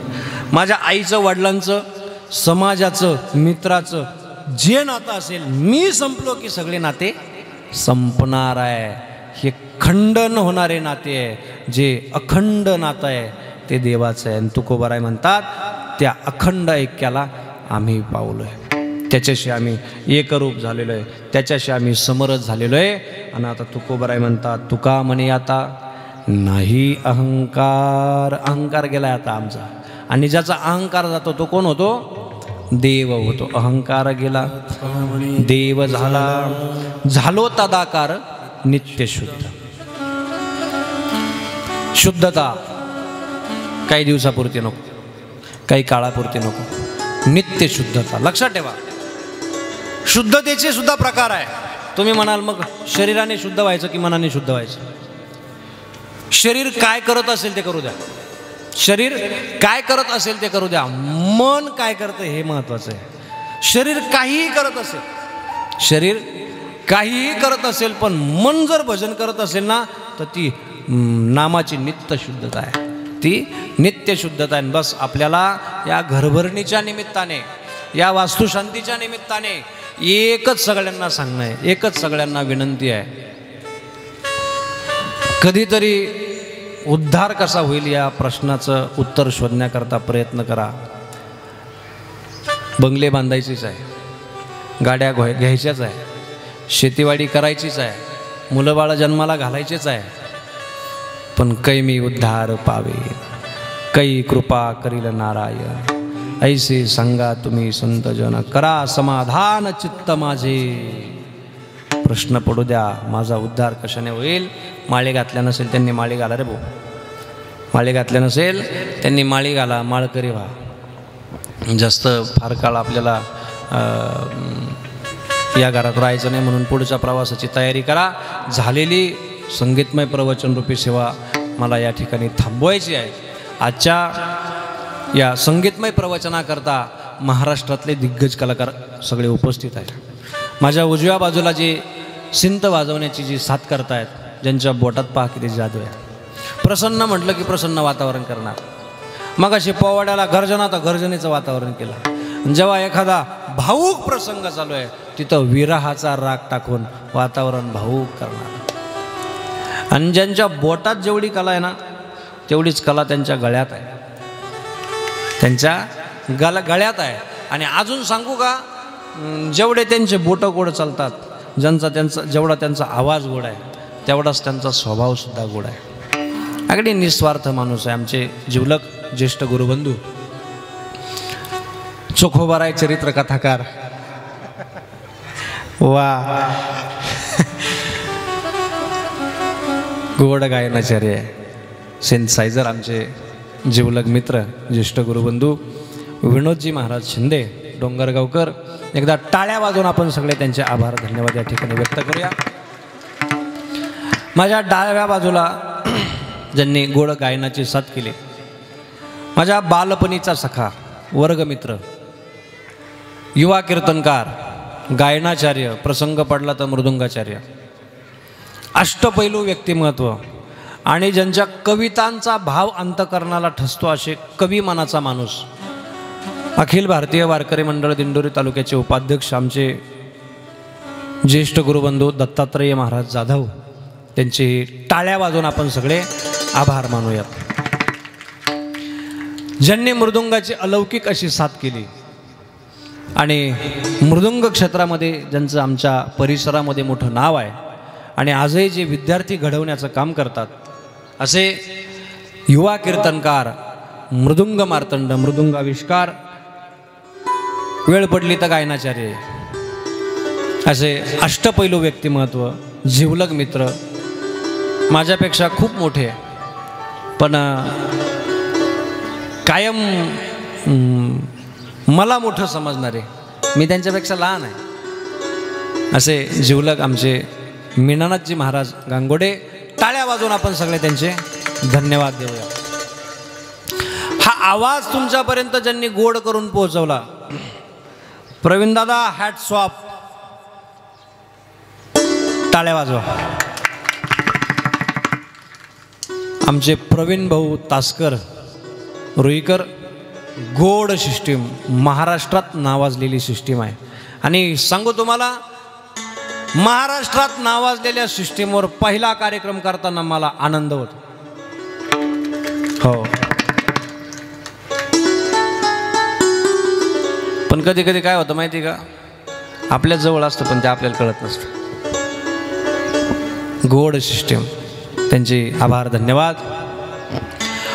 माझ्या आईचं, वडिलांचं, समाजाचं, मित्राचं जे नातं असेल, मी संपलो की सगळे नाते संपणार आहे. हे खंडन होणारे नाते आहे. जे अखंड नातं आहे ते देवाचं आहे. आणि तुकोबाराय म्हणतात, त्या अखंड ऐक्याला आम्ही पावलो आहे, त्याच्याशी आम्ही एकरूप झालेलो आहे, त्याच्याशी आम्ही समरस झालेलो आहे. आणि आता तुकोबाराय म्हणतात, तुका म्हणे आता नाही अहंकार. अहंकार गेलाय आता आमचा. आणि ज्याचा अहंकार जातो तो कोण होतो? देव होतो. अहंकार गेला, देव झाला, झालो तदाकार नित्य शुद्ध. शुद्धता काही दिवसापुरती नको, काही काळापुरती नको, नित्य शुद्धता. लक्षात ठेवा, शुद्धतेचे सुद्धा प्रकार आहे. तुम्ही म्हणाल मग शरीराने शुद्ध व्हायचं की मनाने शुद्ध व्हायचं? शरीर काय करत असेल ते करू द्या, शरीर काय करत असेल ते करू द्या. मन काय करतं हे महत्वाचं आहे. शरीर काहीही करत असेल, शरीर काहीही करत असेल, पण मन जर भजन करत असेल ना, तर ती नामाची नित्य शुद्धता आहे, ती नित्य शुद्धता आहे. बस आपल्याला या घरभरणीच्या निमित्ताने, या वास्तुशांतीच्या निमित्ताने एकच सगळ्यांना सांगणं आहे, एकच सगळ्यांना विनंती आहे, कधीतरी उद्धार कसा होईल या प्रश्नाचं उत्तर शोधण्याकरता प्रयत्न करा. बंगले बांधायचीच आहे, गाड्या घ्यायच्याच आहे, शेतीवाडी करायचीच आहे, मुलं बाळं जन्माला घालायचेच आहे, पण कैमी उद्धार पावेल, कै कृपा करील नारायण. ऐसे सांगा तुम्ही संत जन, करा समाधान चित्त माझे. प्रश्न पडू द्या, माझा उद्धार कशाने होईल? माळे घातल्या नसेल त्यांनी माळी घाला रे भाऊ, माळे घातल्या नसेल त्यांनी माळी घाला, माळकरी व्हा. जास्त फार काळ आपल्याला या घरात राहायचं नाही, म्हणून पुढच्या प्रवासाची तयारी करा. झालेली संगीतमय प्रवचनरूपी सेवा मला या ठिकाणी थांबवायची आहे. आजच्या या संगीतमय प्रवचनाकरता महाराष्ट्रातले दिग्गज कलाकार सगळे उपस्थित आहेत. माझ्या उजव्या बाजूला जे सिंत वाजवण्याची जी साथ करतायत, ज्यांच्या बोटात पहा किती जादू आहे. प्रसन्न म्हटलं की प्रसन्न वातावरण करणार. मग अशी पोवाड्याला गर्जना तर गर्जनेचं वातावरण केलं. जेव्हा एखादा भाऊक प्रसंग चालू आहे तिथं विरहाचा राग टाकून वातावरण भाऊक करणार. आणि ज्यांच्या बोटात जेवढी कला आहे ना, तेवढीच कला त्यांच्या गळ्यात आहे, त्यांच्या गळ्यात आहे. आणि अजून सांगू का, जेवढे त्यांचे बोटं गोड चालतात, जेवढा त्यांचा आवाज गोड आहे, तेवढाच त्यांचा स्वभावसुद्धा गोड आहे. अगदी निस्वार्थ माणूस आहे. आमचे जिवलक ज्येष्ठ गुरुबंधू चोखोबाराय चरित्र कथाकार, वा गोड गायनाचार्य सिंथसायझर, आमचे जिवलग मित्र ज्येष्ठ गुरुबंधू विनोदजी महाराज शिंदे डोंगरगावकर. एकदा टाळ्या वाजवून आपण सगळे त्यांचे आभार धन्यवाद या ठिकाणी व्यक्त करूया. माझ्या डाव्या बाजूला ज्यांनी गोड गायनाची साथ केली, माझ्या बालपणीचा सखा, वर्गमित्र, युवा कीर्तनकार, गायनाचार्य, प्रसंग पडला तर मृदुंगाचार्य, अष्टपैलू व्यक्तिमत्व आणि ज्यांच्या कवितांचा भाव अंतकरणाला ठसतो असे कवी मनाचा माणूस, अखिल भारतीय वारकरी मंडळ दिंडोरी तालुक्याचे उपाध्यक्ष आमचे ज्येष्ठ गुरुबंधू दत्तात्रेय महाराज जाधव, त्यांची टाळ्या वाजवून आपण सगळे आभार मानूयात. ज्यांनी मृदुंगाची अलौकिक अशी साथ केली आणि मृदुंग क्षेत्रामध्ये ज्यांचं आमच्या परिसरामध्ये मोठं नाव आहे आणि आजही जे विद्यार्थी घडवण्याचं काम करतात, असे युवा कीर्तनकार, मृदुंग मार्तंड, मृदुंग आविष्कार, वेळ पडली तर गायनाचार्य, असे अष्टपैलू व्यक्तिमत्व जिवलग मित्र, माझ्यापेक्षा खूप मोठे, पण कायम मला मोठं समजणारे, मी त्यांच्यापेक्षा लहान आहे, असे जिवलग आमचे मीनानाथजी महाराज गांगोडे. टाळ्या वाजवून आपण सगळे त्यांचे धन्यवाद देऊया. हा आवाज तुमच्यापर्यंत ज्यांनी गोड करून पोहोचवला, प्रवीण दादा, हॅट्स ऑफ. टाळ्या वाजवा. आमचे प्रवीण भाऊ तासकर रुईकर, गोड सिस्टीम, महाराष्ट्रात नावाजलेली सिस्टीम आहे. आणि सांगू तुम्हाला, महाराष्ट्रात नावाजलेल्या सिस्टीमवर पहिला कार्यक्रम करताना मला आनंद होतो. हो, पण कधी कधी काय होतं माहिती का, आपल्या जवळ असतं पण ते आपल्याला कळत नसतं. गोड सिस्टीम, त्यांचे आभार, धन्यवाद.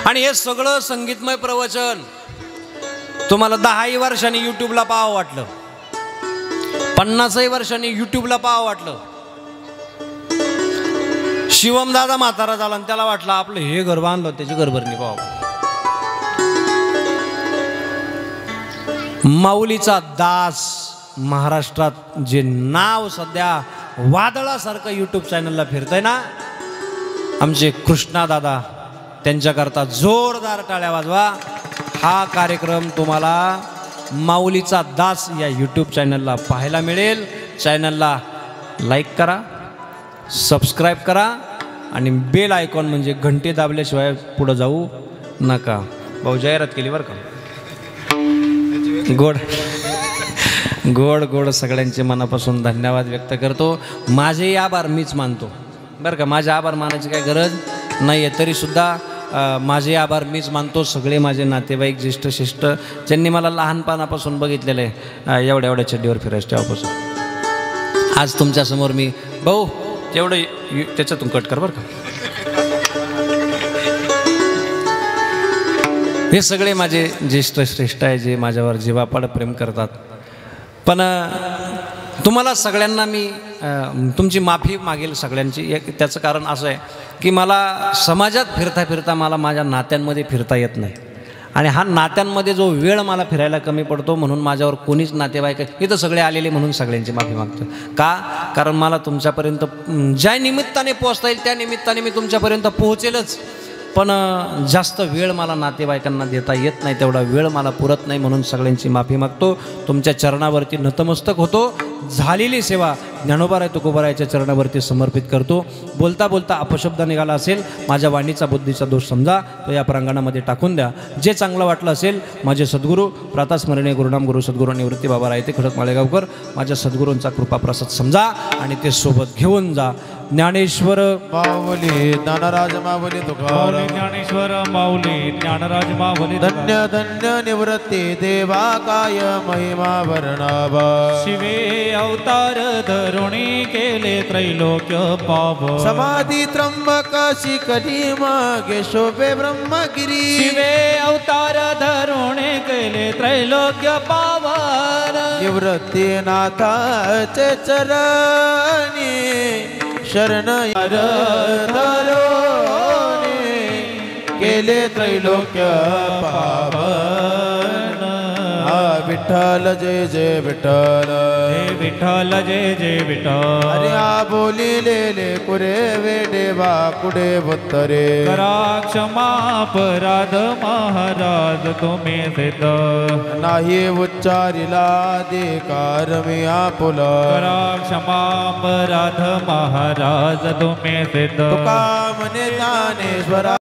आणि हे सगळं संगीतमय प्रवचन तुम्हाला 10 वर्षांनी यूट्यूबला पाहावं वाटलं, 50 वर्षांनी यूट्यूबला पाहावं वाटलं. शिवम दादा म्हातारा झाला आणि त्याला वाटलं आपलं हे घर बांधलं, त्याची घरभरणी पाहावं. माऊलीचा दास महाराष्ट्रात जे नाव सध्या वादळासारखं यूट्यूब चॅनलला फिरतंय ना, आमचे कृष्णा दादा, त्यांच्याकरता जोरदार टाळ्या वाजवा. हा कार्यक्रम तुम्हाला माऊलीचा दास या यूट्यूब चॅनलला पाहायला मिळेल. चॅनलला लाईक करा, सबस्क्राईब करा आणि बेल आयकॉन म्हणजे घंटी दाबल्याशिवाय पुढं जाऊ नका. भाऊ जाहिरात केली बरं का. गोड गोड गोड सगळ्यांचे मनापासून धन्यवाद व्यक्त करतो. माझेही आभार मीच मानतो बरं का. माझे आभार मानायची काही गरज नाही आहे, तरीसुद्धा माझे आभार मीच मानतो. सगळे माझे नातेवाईक, ज्येष्ठ शिष्ट, ज्यांनी मला लहानपणापासून बघितलेलं आहे, एवढ्या एवढ्या चड्डीवर फिरायचं तेव्हापासून आज तुमच्यासमोर मी. भाऊ तेवढं त्याच्यातून कट कर बरं का. हे सगळे माझे ज्येष्ठ श्रेष्ठ आहे, जे माझ्यावर जीवापाड प्रेम करतात. पण तुम्हाला सगळ्यांना मी तुमची माफी मागेल सगळ्यांची. त्याचं कारण असं आहे की मला समाजात फिरता फिरता मला माझ्या नात्यांमध्ये फिरता येत नाही. आणि हा नात्यांमध्ये जो वेळ मला फिरायला कमी पडतो, म्हणून माझ्यावर कोणीच नातेवाईक इथं सगळे आलेले, म्हणून सगळ्यांची माफी मागतो. का? कारण मला तुमच्यापर्यंत ज्या निमित्ताने पोहोचता येईल त्या निमित्ताने मी तुमच्यापर्यंत पोहोचेलच, पण जास्त वेळ मला नातेवाईकांना देता येत नाही, तेवढा वेळ मला पुरत नाही, म्हणून सगळ्यांची माफी मागतो. तुमच्या चरणावरती नतमस्तक होतो. झालेली सेवा ज्ञानोबाराय तुकोबारायच्या चरणावरती समर्पित करतो. बोलता बोलता अपशब्द निघाला असेल, माझ्या वाणीचा बुद्धीचा दोष समजा, तो या प्रांगणामध्ये टाकून द्या. जे चांगलं वाटलं असेल, माझे सद्गुरू प्रातस्मरणीय गुरुनाम गुरु सद्गुरू निवृत्ती बाबा रायते खडक माळेगावकर, माझ्या सद्गुरूंचा कृपाप्रसाद समजा आणि ते सोबत घेऊन जा. ज्ञानेश्वर माऊली ज्ञानराज माऊली तुकाराम, ज्ञानेश्वर माऊली ज्ञानराज माऊली, धन्य धन्य निवृत्ती देवा काय महिमा वर्णावा. शिवे अवतार धरुणी केले त्रैलोक्य पाव, समाधी त्र्यंबक शिखरी मागे शोभे ब्रह्मगिरी. शिवे अवतार धरुणी केले त्रैलोक्य पावन, निवृत्ती नाथाचे चरणी शरण धरोने केले त्रैलोक्य पावन. विठ्ठल जय जय विठ्ठल, जय विठ्ठल जय जय विठ्ठल. अरे बोलिलेले कुरे वेडे बा कुडे उत्तरे. करा क्षमा अपराध महाराज तुम्ही सिद्ध, नाही उच्चारिला अधिकार मी आपुला. करा क्षमा अपराध महाराज तुम्ही सिद्ध. तुका म्हणे ज्ञानेश्वरा